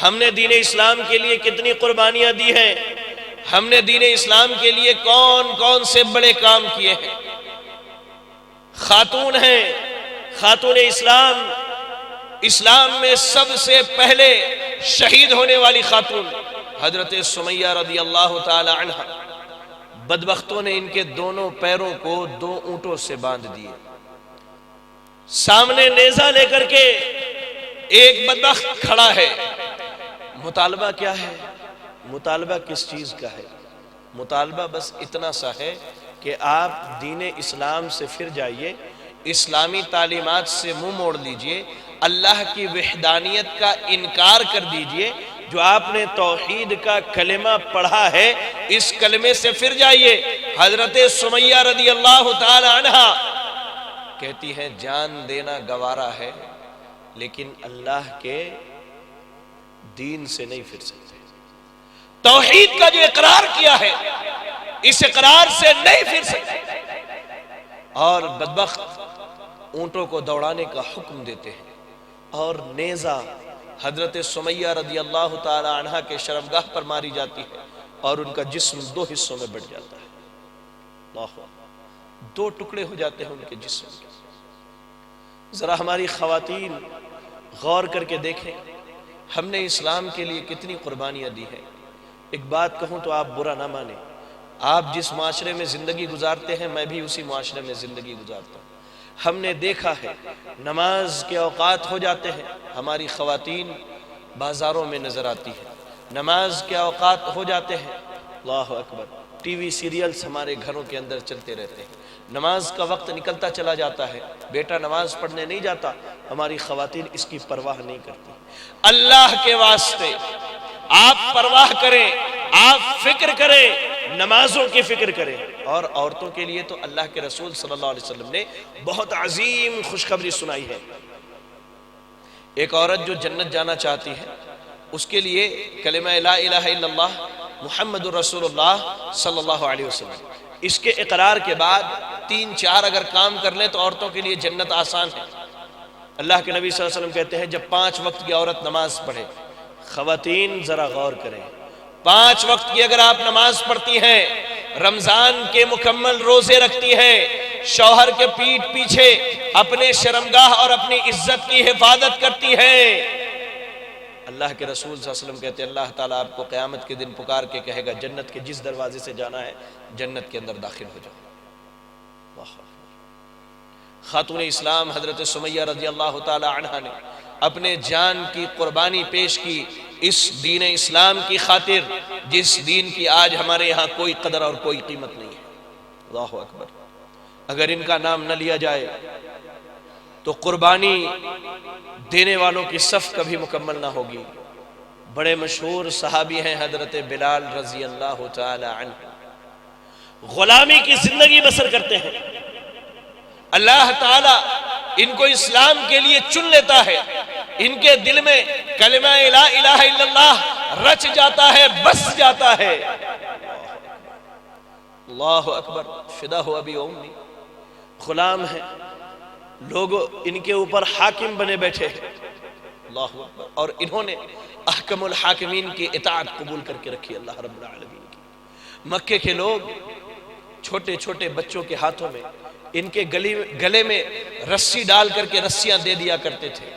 [SPEAKER 1] ہم نے دین اسلام کے لیے کتنی قربانیاں دی ہیں، ہم نے دین اسلام کے لیے کون کون سے بڑے کام کیے ہیں۔ خاتون ہیں، خاتون اسلام، اسلام میں سب سے پہلے شہید ہونے والی خاتون حضرت سمیہ رضی اللہ تعالی عنہ، بدبختوں نے ان کے دونوں پیروں کو 2 اونٹوں سے باندھ دیے، سامنے نیزہ لے کر کے ایک بدبخت کھڑا ہے۔ مطالبہ کیا ہے؟ مطالبہ کس چیز کا ہے؟ مطالبہ بس اتنا سا ہے کہ آپ دین اسلام سے پھر جائیے، اسلامی تعلیمات سے منہ موڑ لیجئے، اللہ کی وحدانیت کا انکار کر دیجئے، جو آپ نے توحید کا کلمہ پڑھا ہے اس کلمے سے پھر جائیے۔ حضرت سمیہ رضی اللہ تعالی عنہ کہتی ہیں جان دینا گوارا ہے لیکن اللہ کے دین سے نہیں پھر سکتے، توحید کا جو اقرار کیا ہے اس اقرار سے نہیں پھر سکتے۔ اور بدبخت اونٹوں کو دوڑانے کا حکم دیتے ہیں اور نیزہ حضرت سمیہ رضی اللہ تعالی عنہ کے شرمگاہ پر ماری جاتی ہے اور ان کا جسم 2 حصوں میں بٹ جاتا ہے۔ اللہ، 2 ٹکڑے ہو جاتے ہیں ان کے جسم کے۔ ذرا ہماری خواتین غور کر کے دیکھیں ہم نے اسلام کے لیے کتنی قربانیاں دی ہیں۔ ایک بات کہوں تو آپ برا نہ مانیں، آپ جس معاشرے میں زندگی گزارتے ہیں میں بھی اسی معاشرے میں زندگی گزارتا ہوں۔ ہم نے دیکھا ہے نماز کے اوقات ہو جاتے ہیں، ہماری خواتین بازاروں میں نظر آتی ہیں، نماز کے اوقات ہو جاتے ہیں، اللہ اکبر، ٹی وی سیریلز ہمارے گھروں کے اندر چلتے رہتے ہیں، نماز کا وقت نکلتا چلا جاتا ہے، بیٹا نماز پڑھنے نہیں جاتا، ہماری خواتین اس کی پرواہ نہیں کرتی۔ اللہ کے واسطے آپ پرواہ کریں، آپ فکر کریں، نمازوں کی فکر کریں۔ اور عورتوں کے لیے تو اللہ کے رسول صلی اللہ علیہ وسلم نے بہت عظیم خوشخبری سنائی ہے۔ ایک عورت جو جنت جانا چاہتی ہے اس کے لیے کلمہ لا الہ الا اللہ محمد رسول اللہ صلی اللہ علیہ وسلم، اس کے اقرار کے بعد 3-4 اگر کام کر لیں تو عورتوں کے لیے جنت آسان ہے۔ اللہ کے نبی صلی اللہ علیہ وسلم کہتے ہیں جب 5 وقت کی عورت نماز پڑھے، خواتین ذرا غور کریں، 5 وقت کی اگر آپ نماز پڑھتی ہیں، رمضان کے مکمل روزے رکھتی ہیں، شوہر کے پیٹھ پیچھے اپنے شرمگاہ اور اپنی عزت کی حفاظت کرتی ہیں، اللہ کے رسول صلی اللہ علیہ وسلم کہتے ہیں اللہ تعالیٰ آپ کو قیامت کے دن پکار کے کہے گا جنت کے جس دروازے سے جانا ہے جنت کے اندر داخل ہو جاؤ۔ خاتون اسلام حضرت سمیہ رضی اللہ تعالی عنہ نے اپنے جان کی قربانی پیش کی اس دین اسلام کی خاطر، جس دین کی آج ہمارے یہاں کوئی قدر اور کوئی قیمت نہیں ہے۔ اللہ اکبر، اگر ان کا نام نہ لیا جائے تو قربانی دینے والوں کی صف کبھی مکمل نہ ہوگی۔ بڑے مشہور صحابی ہیں حضرت بلال رضی اللہ تعالی عنہ، غلامی کی زندگی بسر کرتے ہیں، اللہ تعالیٰ ان کو اسلام کے لیے چن لیتا ہے، ان کے دل میں کلمہ لا الہ الا اللہ رچ جاتا ہے، بس جاتا ہے۔ اللہ اکبر، فدا ہو ابی امی، غلام ہیں، لوگ ان کے اوپر حاکم بنے بیٹھے ہیں، اللہ اکبر، اور انہوں نے احکم الحاکمین کی اطاعت قبول کر کے رکھی اللہ رب العالمین کی۔ مکے کے لوگ چھوٹے چھوٹے بچوں کے ہاتھوں میں ان کے گلے میں رسی ڈال کر کے رسیاں دے دیا کرتے تھے۔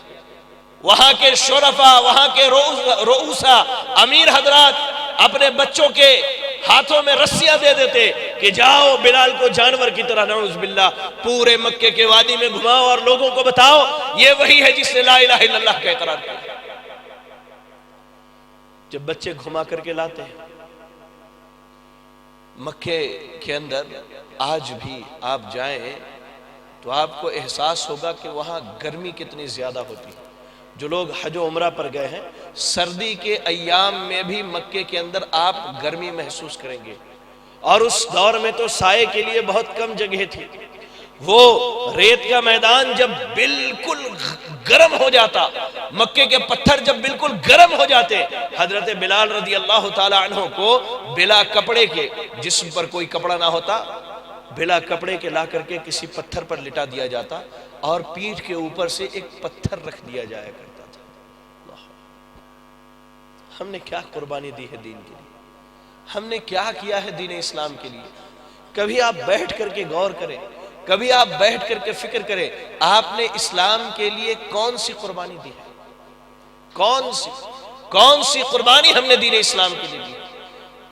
[SPEAKER 1] وہاں کے شرفا، وہاں کے رؤوسا، امیر حضرات اپنے بچوں کے ہاتھوں میں رسیاں دے دیتے کہ جاؤ بلال کو جانور کی طرح نعوذ باللہ پورے مکے کے وادی میں گھماؤ اور لوگوں کو بتاؤ یہ وہی ہے جس نے لا الہ الا اللہ کا اقرار کیا۔ جب بچے گھما کر کے لاتے ہیں مکے کے اندر، آج بھی آپ جائیں تو آپ کو احساس ہوگا کہ وہاں گرمی کتنی زیادہ ہوتی ہے، جو لوگ حج و عمرہ پر گئے ہیں، سردی کے ایام میں بھی مکے کے اندر آپ گرمی محسوس کریں گے، اور اس دور میں تو سائے کے لیے بہت کم جگہ تھی۔ وہ ریت کا میدان جب بالکل گرم ہو جاتا، مکے کے پتھر جب بالکل گرم ہو جاتے، حضرت بلال رضی اللہ تعالی عنہ کو بلا کپڑے کے، جسم پر کوئی کپڑا نہ ہوتا، بلا کپڑے کے لا کر کے کسی پتھر پر لٹا دیا جاتا، اور پیٹھ کے اوپر سے ایک پتھر رکھ دیا جایا کرتا تھا۔ ہم نے کیا قربانی دی ہے دین کے لیے، ہم نے کیا کیا ہے دین اسلام کے لیے۔ کبھی آپ بیٹھ کر کے غور کریں، کبھی آپ بیٹھ کر کے فکر کریں، آپ نے اسلام کے لیے کون سی قربانی دی ہے، کون سی قربانی ہم نے دین اسلام کے لیے دی۔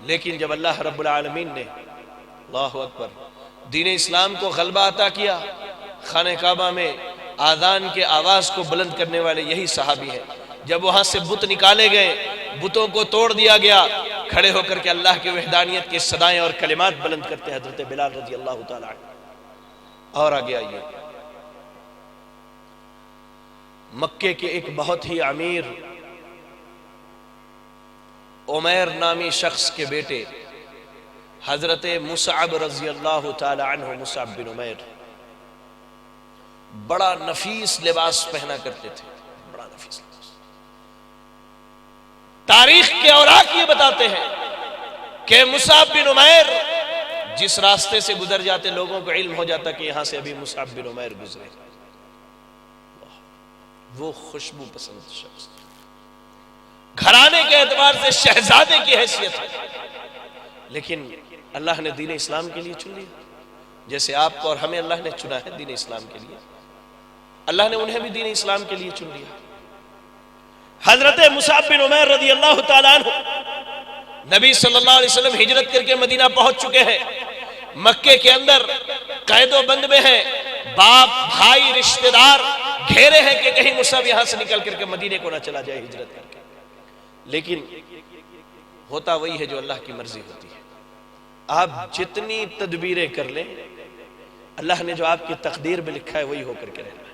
[SPEAKER 1] لیکن جب اللہ رب العالمین نے، اللہ اکبر، دین اسلام کو غلبہ عطا کیا، خانہ کعبہ میں آذان کے آواز کو بلند کرنے والے یہی صحابی ہیں۔ جب وہاں سے بت نکالے گئے، بتوں کو توڑ دیا گیا، کھڑے ہو کر کے اللہ کی وحدانیت کی صدائیں اور کلمات بلند کرتے حضرت بلال رضی اللہ تعالی عنہ۔ اور آگے آئیے، مکے کے ایک بہت ہی امیر عمیر نامی شخص کے بیٹے حضرت مصعب رضی اللہ تعالی عنہ، مصعب بن عمیر، بڑا نفیس لباس پہنا کرتے تھے، بڑا نفیس لباس۔ تاریخ کے اوراق یہ بتاتے ہیں کہ مصعب بن عمیر جس راستے سے گزر جاتے، لوگوں کو علم ہو جاتا کہ یہاں سے ابھی مصعب بن عمیر گزرے۔ وہ خوشبو پسند شخص، گھرانے کے اعتبار سے شہزادے کی حیثیت ہے، لیکن اللہ نے دین اسلام کے لیے چن لیا، جیسے آپ کو اور ہمیں اللہ نے چنا ہے دین اسلام کے لیے، اللہ نے انہیں بھی دین اسلام کے لیے چن لیا۔ حضرت مصعب بن عمیر رضی اللہ تعالیٰ عنہ نبی صلی اللہ علیہ وسلم ہجرت کر کے مدینہ پہنچ چکے ہیں، مکے کے اندر قید و بند میں ہیں، باپ بھائی رشتہ دار گھیرے ہیں کہ کہیں مصعب یہاں سے نکل کر کے مدینے کو نہ چلا جائے ہجرت کر کے، لیکن ہوتا وہی ہے جو اللہ کی مرضی ہوتی ہے۔ آپ جتنی تدبیریں کر لیں، اللہ نے جو آپ کی تقدیر میں لکھا ہے وہی ہو کر کے رہنا ہے۔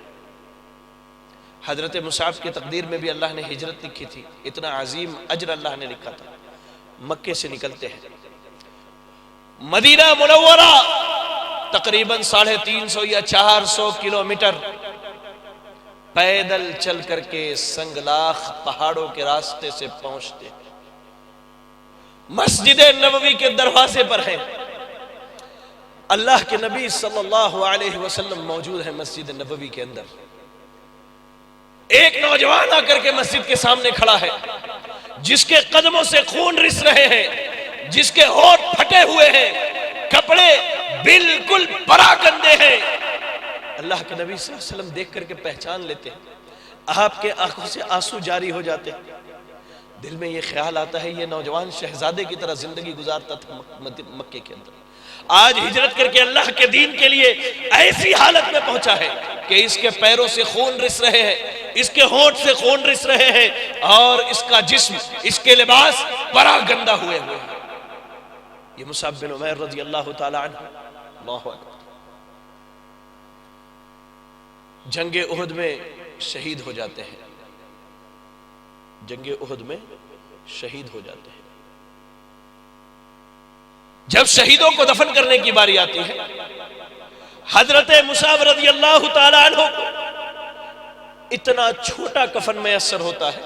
[SPEAKER 1] حضرت مصعب کی تقدیر میں بھی اللہ نے ہجرت لکھی تھی، اتنا عظیم اجر اللہ نے لکھا تھا۔ مکے سے نکلتے ہیں، مدینہ منورہ تقریباً 350 یا 400 کلومیٹر پیدل چل کر کے سنگلاخ پہاڑوں کے راستے سے پہنچتے ہیں، مسجد نبوی کے دروازے پر ہیں، اللہ کے نبی صلی اللہ علیہ وسلم موجود ہیں مسجد نبوی کے اندر۔ ایک نوجوان آ کر کے مسجد کے سامنے کھڑا ہے، جس کے قدموں سے خون رس رہے ہیں، جس کے ہونٹ پھٹے ہوئے ہیں، کپڑے بالکل پراگندے ہیں۔ اللہ کے نبی صلی اللہ علیہ وسلم دیکھ کر کے پہچان لیتے ہیں، آپ کے آنکھوں سے آنسو جاری ہو جاتے ہیں، دل میں یہ خیال آتا ہے یہ نوجوان شہزادے کی طرح زندگی گزارتا تھا مکے کے اندر، آج ہجرت کر کے اللہ کے دین کے لیے ایسی حالت میں پہنچا ہے کہ اس کے پیروں سے خون رس رہے ہیں، اس کے ہونٹ سے خون رس رہے ہیں، اور اس کا جسم، اس کے لباس پراگندہ ہوئے ہیں۔ یہ مصعب بن عمیر رضی اللہ تعالی عنہ، اللہ اکبر، جنگ احد میں شہید ہو جاتے ہیں، جنگ احد میں شہید ہو جاتے ہیں۔ جب شہیدوں کو دفن کرنے کی باری آتی ہے، حضرت مصعب رضی اللہ تعالی عنہ کو اتنا چھوٹا کفن میسر ہوتا ہے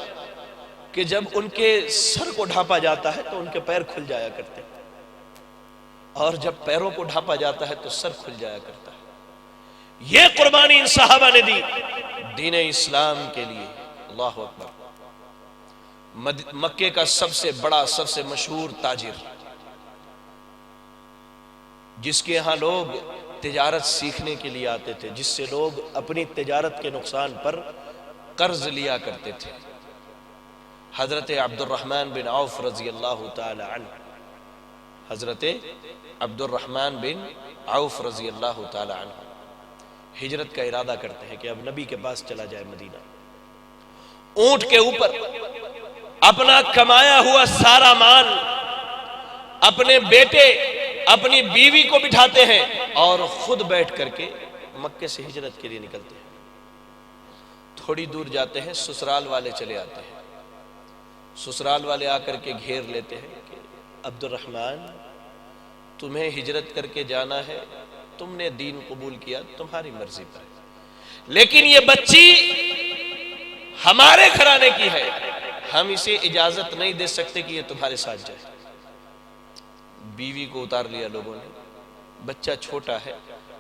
[SPEAKER 1] کہ جب ان کے سر کو ڈھانپا جاتا ہے تو ان کے پیر کھل جایا کرتے ہیں، اور جب پیروں کو ڈھانپا جاتا ہے تو سر کھل جایا کرتا ہے۔ یہ قربانی ان صحابہ نے دی دین اسلام کے لیے، اللہ اکبر۔ مکے کا سب سے بڑا، سب سے مشہور تاجر، جس کے ہاں لوگ تجارت سیکھنے کے لیے آتے تھے، جس سے لوگ اپنی تجارت کے نقصان پر قرض لیا کرتے تھے، حضرت عبد الرحمن بن عوف رضی اللہ تعالی عنہ، حضرت عبد الرحمن بن عوف رضی اللہ تعالی عنہ ہجرت کا ارادہ کرتے ہیں کہ اب نبی کے پاس چلا جائے مدینہ۔ اونٹ کے اوپر اپنا کمایا ہوا سارا مال، اپنے بیٹے، اپنی بیوی کو بٹھاتے ہیں اور خود بیٹھ کر کے مکے سے ہجرت کے لیے نکلتے ہیں۔ تھوڑی دور جاتے ہیں، سسرال والے چلے آتے ہیں، سسرال والے آ کر کے گھیر لیتے ہیں کہ عبد الرحمن تمہیں ہجرت کر کے جانا ہے، تم نے دین قبول کیا، تمہاری مرضی پر ہے، لیکن یہ بچی ہمارے گھرانے کی ہے، ہم اسے اجازت نہیں دے سکتے کہ یہ تمہارے ساتھ جائے۔ بیوی کو اتار لیا لوگوں نے، بچہ چھوٹا ہے،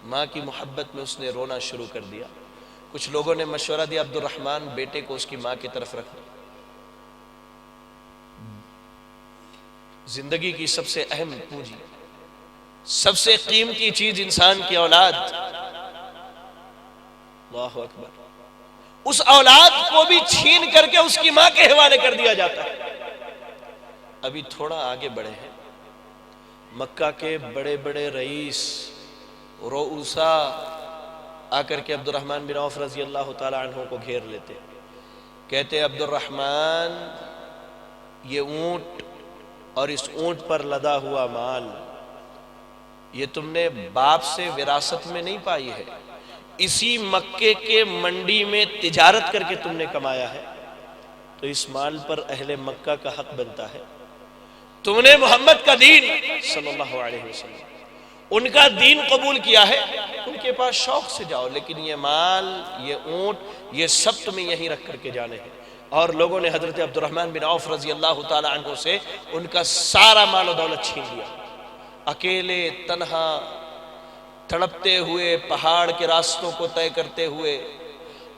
[SPEAKER 1] ماں کی محبت میں اس نے رونا شروع کر دیا۔ کچھ لوگوں نے مشورہ دیا عبد الرحمن بیٹے کو اس کی ماں کی طرف رکھ دو۔ زندگی کی سب سے اہم پونجی، سب سے قیمتی چیز انسان کی اولاد، اللہ اکبر، اس اولاد کو بھی چھین کر کے اس کی ماں کے حوالے کر دیا جاتا ہے۔ ابھی تھوڑا آگے بڑھے ہیں، مکہ کے بڑے بڑے رئیس رؤسا آ کر کے عبد الرحمن بن عوف رضی اللہ تعالی عنہ کو گھیر لیتے، کہتے عبد الرحمن یہ اونٹ اور اس اونٹ پر لدا ہوا مال یہ تم نے باپ سے وراثت میں نہیں پائی ہے، اسی مکے کے منڈی میں تجارت کر کے تم نے کمایا ہے، تو اس مال پر اہل مکہ کا حق بنتا ہے۔ تم نے محمد کا دین صلی اللہ علیہ وسلم ان کا دین قبول کیا ہے، ان کے پاس شوق سے جاؤ، لیکن یہ مال، یہ اونٹ، یہ سب تمہیں یہیں رکھ کر کے جانے ہیں۔ اور لوگوں نے حضرت عبد الرحمن بن عوف رضی اللہ تعالی عنہ سے ان کا سارا مال و دولت چھین لیا۔ اکیلے تنہا تڑپتے ہوئے پہاڑ کے راستوں کو طے کرتے ہوئے،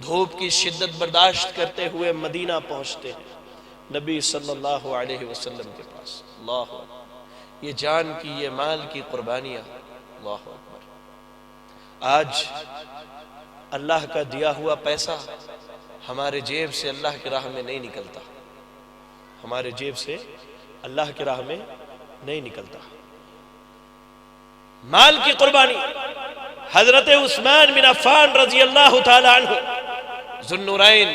[SPEAKER 1] دھوپ کی شدت برداشت کرتے ہوئے مدینہ پہنچتے ہیں نبی صلی اللہ علیہ وسلم کے پاس۔ اللہ اکبر، یہ جان کی، یہ مال کی قربانیاں، اللہ اکبر۔ آج اللہ کا دیا ہوا پیسہ ہمارے جیب سے اللہ کی راہ میں نہیں نکلتا، ہمارے جیب سے اللہ کی راہ میں نہیں نکلتا۔ مال کی قربانی، حضرت عثمان بن عفان رضی اللہ تعالی عنہ ذو النورین،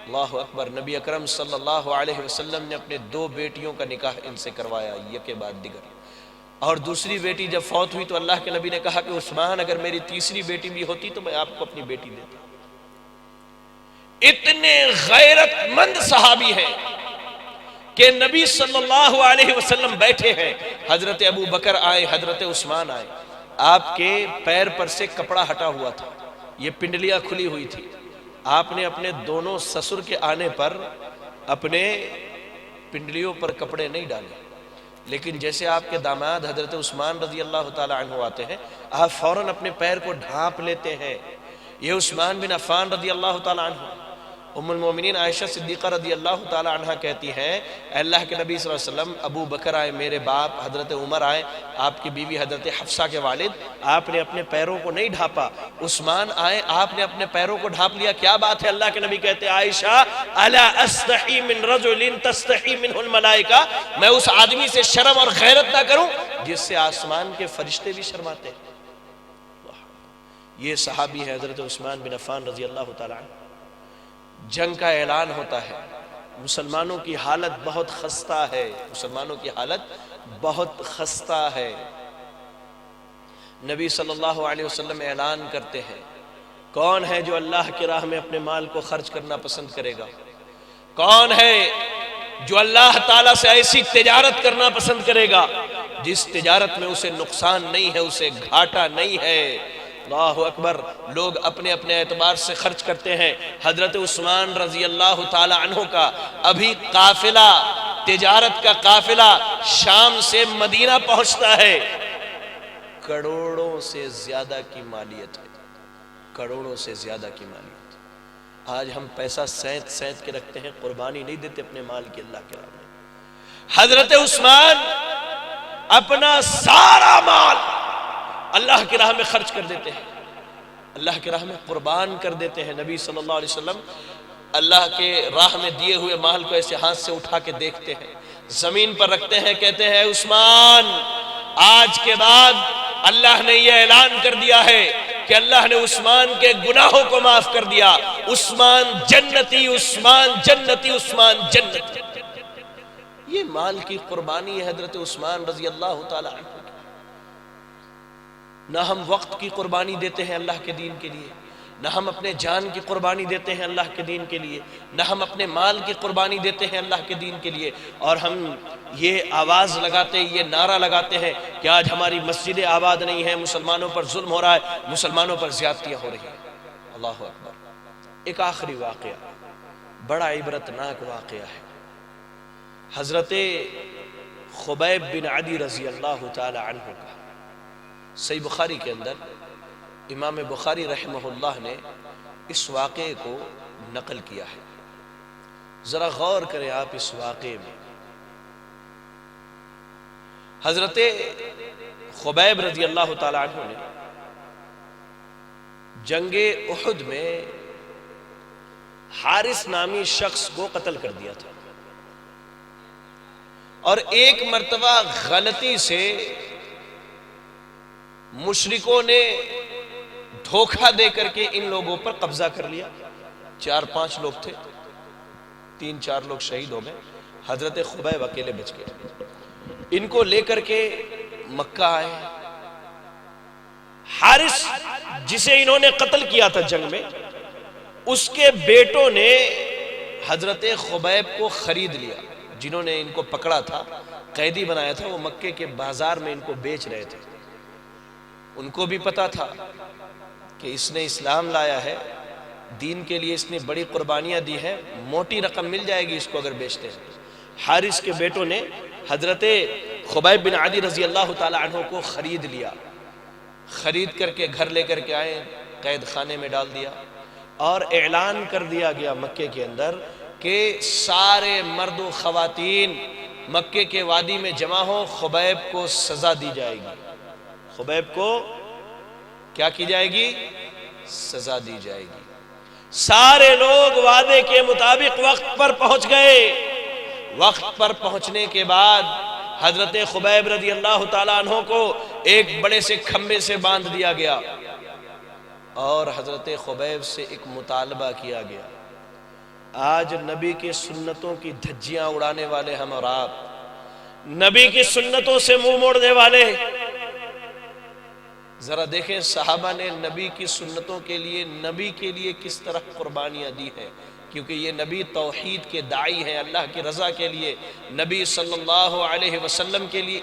[SPEAKER 1] اللہ اکبر، نبی اکرم صلی اللہ علیہ وسلم نے اپنے 2 بیٹیوں کا نکاح ان سے کروایا، یک کے بعد دیگر، اور دوسری بیٹی جب فوت ہوئی تو اللہ کے نبی نے کہا کہ عثمان اگر میری تیسری بیٹی بھی ہوتی تو میں آپ کو اپنی بیٹی دیتا۔ اتنے غیرت مند صحابی ہیں کہ نبی صلی اللہ علیہ وسلم بیٹھے ہیں، حضرت ابو بکر آئے، حضرت عثمان آئے، آپ کے پیر پر سے کپڑا ہٹا ہوا تھا، یہ پنڈلیاں کھلی ہوئی تھی، آپ نے اپنے دونوں سسر کے آنے پر اپنے پنڈلیوں پر کپڑے نہیں ڈالے، لیکن جیسے آپ کے داماد حضرت عثمان رضی اللہ تعالی عنہ آتے ہیں، آپ فوراً اپنے پیر کو ڈھانپ لیتے ہیں۔ یہ عثمان بن عفان رضی اللہ تعالی عنہ، ام المومنین عائشہ صدیقہ رضی اللہ تعالی عنہ کہتی ہیں، اے اللہ کے نبی صلی اللہ علیہ وسلم، ابو بکر آئے میرے باپ، حضرت عمر آئے آپ کی بیوی حضرت حفصہ کے والد، آپ نے اپنے پیروں کو نہیں ڈھانپا، عثمان آئے آپ نے اپنے پیروں کو ڈھانپ لیا، کیا بات ہے؟ اللہ کے نبی کہتے ہیں عائشہ الا استحی من رجل تستحی منہ الملائکہ، میں اس آدمی سے شرم اور غیرت نہ کروں جس سے آسمان کے فرشتے بھی شرماتے ہیں۔ یہ صحابی ہے حضرت عثمان بن عفان رضی اللہ تعالی عنہ۔ جنگ کا اعلان ہوتا ہے، مسلمانوں کی حالت بہت خستہ ہے، مسلمانوں کی حالت بہت خستہ ہے۔ نبی صلی اللہ علیہ وسلم اعلان کرتے ہیں، کون ہے جو اللہ کی راہ میں اپنے مال کو خرچ کرنا پسند کرے گا؟ کون ہے جو اللہ تعالیٰ سے ایسی تجارت کرنا پسند کرے گا جس تجارت میں اسے نقصان نہیں ہے، اسے گھاٹا نہیں ہے؟ اللہ اکبر، لوگ اپنے اپنے اعتبار سے خرچ کرتے ہیں۔ حضرت عثمان رضی اللہ تعالی عنہ کا ابھی قافلہ، تجارت کا قافلہ شام سے مدینہ پہنچتا ہے، کروڑوں سے زیادہ کی مالیت ہے، کروڑوں سے زیادہ کی مالیت۔ آج ہم پیسہ سینت سینت کے رکھتے ہیں، قربانی نہیں دیتے اپنے مال کی اللہ کے راہ میں۔ حضرت عثمان اپنا سارا مال اللہ کی راہ میں خرچ کر دیتے ہیں، اللہ کی راہ میں قربان کر دیتے ہیں۔ نبی صلی اللہ علیہ وسلم اللہ کے راہ میں دیے ہوئے مال کو ایسے ہاتھ سے اٹھا کے دیکھتے ہیں، زمین پر رکھتے ہیں، کہتے ہیں عثمان آج کے بعد اللہ نے یہ اعلان کر دیا ہے کہ اللہ نے عثمان کے گناہوں کو معاف کر دیا، عثمان جنتی، عثمان جنتی، عثمان جنتی۔ یہ مال کی قربانی ہے حضرت عثمان رضی اللہ تعالی عنہ کی۔ نہ ہم وقت کی قربانی دیتے ہیں اللہ کے دین کے لیے، نہ ہم اپنے جان کی قربانی دیتے ہیں اللہ کے دین کے لیے، نہ ہم اپنے مال کی قربانی دیتے ہیں اللہ کے دین کے لیے، اور ہم یہ آواز لگاتے، یہ نعرہ لگاتے ہیں کہ آج ہماری مسجدیں آباد نہیں ہیں، مسلمانوں پر ظلم ہو رہا ہے، مسلمانوں پر زیادتیاں ہو رہی ہیں۔ اللہ اکبر۔ ایک آخری واقعہ، بڑا عبرتناک واقعہ ہے، حضرت خبیب بن عدی رضی اللہ تعالی عنہ کا۔ صحیح بخاری کے اندر امام بخاری رحمہ اللہ نے اس واقعے کو نقل کیا ہے۔ ذرا غور کریں آپ اس واقعے میں۔ حضرت خبیب رضی اللہ تعالی عنہ نے جنگ احد میں حارث نامی شخص کو قتل کر دیا تھا، اور ایک مرتبہ غلطی سے مشرکوں نے دھوکہ دے کر کے ان لوگوں پر قبضہ کر لیا۔ 4-5 لوگ تھے، 3-4 لوگ شہید ہو گئے، حضرت خبیب اکیلے بچ گئے۔ ان کو لے کر کے مکہ آئے۔ حارث جسے انہوں نے قتل کیا تھا جنگ میں، اس کے بیٹوں نے حضرت خبیب کو خرید لیا۔ جنہوں نے ان کو پکڑا تھا، قیدی بنایا تھا، وہ مکے کے بازار میں ان کو بیچ رہے تھے۔ ان کو بھی پتا تھا کہ اس نے اسلام لایا ہے، دین کے لیے اس نے بڑی قربانیاں دی ہیں، موٹی رقم مل جائے گی اس کو اگر بیچتے ہیں۔ حارث کے بیٹوں نے حضرت خبیب بن عدی رضی اللہ تعالی عنہ کو خرید لیا، خرید کر کے گھر لے کر کے آئے، قید خانے میں ڈال دیا، اور اعلان کر دیا گیا مکے کے اندر کہ سارے مرد و خواتین مکے کے وادی میں جمع ہو، خبیب کو سزا دی جائے گی۔ خبیب کو کیا کی جائے گی؟ سزا دی جائے گی۔ سارے لوگ وعدے کے مطابق وقت پر پہنچ گئے۔ وقت پر پہنچنے کے بعد حضرت خبیب رضی اللہ تعالیٰ عنہ کو ایک بڑے سے کھمبے سے باندھ دیا گیا، اور حضرت خبیب سے ایک مطالبہ کیا گیا۔ آج نبی کی سنتوں کی دھجیاں اڑانے والے ہم اور آپ، نبی کی سنتوں سے منہ موڑنے والے، ذرا دیکھیں صحابہ نے نبی کی سنتوں کے لیے، نبی کے لیے کس طرح قربانیاں دی ہیں، کیونکہ یہ نبی توحید کے داعی ہیں، اللہ کی رضا کے لیے، نبی صلی اللہ علیہ وسلم کے لیے،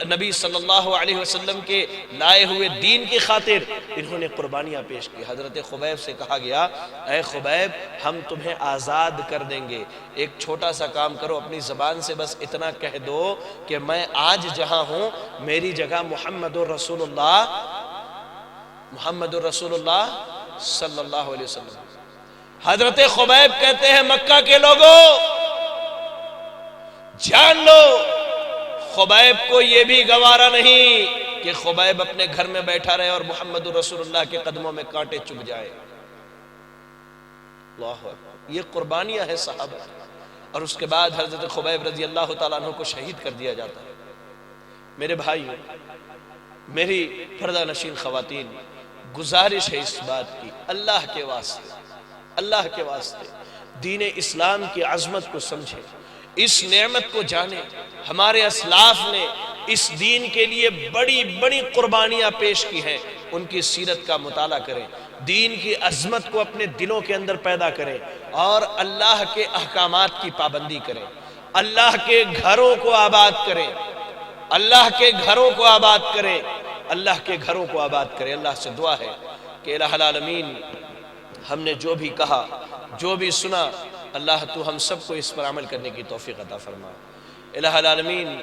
[SPEAKER 1] نبی صلی اللہ علیہ وسلم کے لائے ہوئے دین کی خاطر انہوں نے قربانیاں پیش کی۔ حضرت خبیب سے کہا گیا، اے خبیب ہم تمہیں آزاد کر دیں گے، ایک چھوٹا سا کام کرو، اپنی زبان سے بس اتنا کہہ دو کہ میں آج جہاں ہوں میری جگہ محمد الرسول اللہ، محمد الرسول اللہ صلی اللہ علیہ وسلم۔ حضرت خبیب کہتے ہیں مکہ کے لوگوں جان لو، خبیب کو یہ بھی گوارا نہیں کہ خبیب اپنے گھر میں بیٹھا رہے اور محمد رسول اللہ کے قدموں میں کانٹے چبھ جائے۔ اللہ اکبر، یہ قربانیاں ہیں صحابہ۔ اور اس کے بعد حضرت خبیب رضی اللہ تعالیٰ عنہ کو شہید کر دیا جاتا ہے۔ میرے بھائیو، میری پردہ نشین خواتین، گزارش ہے اس بات کی، اللہ کے واسطے، اللہ کے واسطے دین اسلام کی عظمت کو سمجھیں، اس نعمت کو جانیں۔ ہمارے اسلاف نے اس دین کے لیے بڑی بڑی قربانیاں پیش کی ہیں، ان کی سیرت کا مطالعہ کریں، دین کی عظمت کو اپنے دلوں کے اندر پیدا کریں، اور اللہ کے احکامات کی پابندی کریں، اللہ کے گھروں کو آباد کریں، اللہ کے گھروں کو آباد کریں، اللہ کے گھروں کو آباد کریں۔ اللہ سے دعا ہے کہ الہ العالمین ہم نے جو بھی کہا، جو بھی سنا، اللہ تو ہم سب کو اس پر عمل کرنے کی توفیق عطا فرما۔ الہ العالمین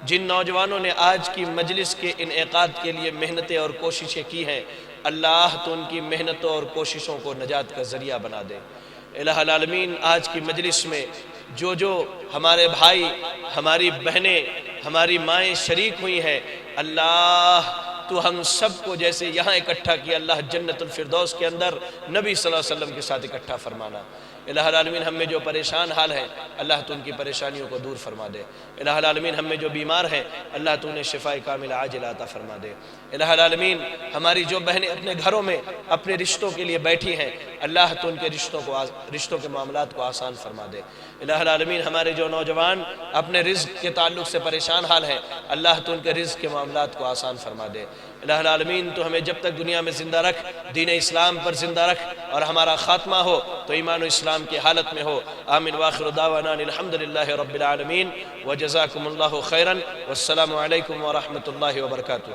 [SPEAKER 1] جن نوجوانوں نے آج کی مجلس کے انعقاد کے لیے محنتیں اور کوششیں کی ہیں، اللہ تو ان کی محنتوں اور کوششوں کو نجات کا ذریعہ بنا دے۔ الہ العالمین آج کی مجلس میں جو جو ہمارے بھائی، ہماری بہنیں، ہماری مائیں شریک ہوئی ہیں، اللہ تو ہم سب کو جیسے یہاں اکٹھا کیا، اللہ جنت الفردوس کے اندر نبی صلی اللہ علیہ وسلم کے ساتھ اکٹھا فرمانا۔ الہ العالمین ہم میں جو پریشان حال ہیں، اللہ تو ان کی پریشانیوں کو دور فرما دے۔ الہ العالمین ہم میں جو بیمار ہیں، اللہ تو انہیں شفاء کاملہ عاجلہ عطا فرما دے۔ الہ العالمین ہماری جو بہنیں اپنے گھروں میں اپنے رشتوں کے لیے بیٹھی ہیں، اللہ تو ان کے رشتوں کے معاملات کو آسان فرما دے۔ الہ العالمین ہمارے جو نوجوان اپنے رزق کے تعلق سے پریشان حال ہیں، اللہ تو ان کے رزق کے معاملات کو آسان فرما دے۔ الہ العالمین تو ہمیں جب تک دنیا میں زندہ رکھ، دین اسلام پر زندہ رکھ، اور ہمارا خاتمہ ہو تو ایمان و اسلام کی حالت میں ہو۔ آمین واخر دعوانا الحمدللہ رب العالمین، وجزاکم اللہ خیرا، والسلام علیکم ورحمۃ اللہ وبرکاتہ۔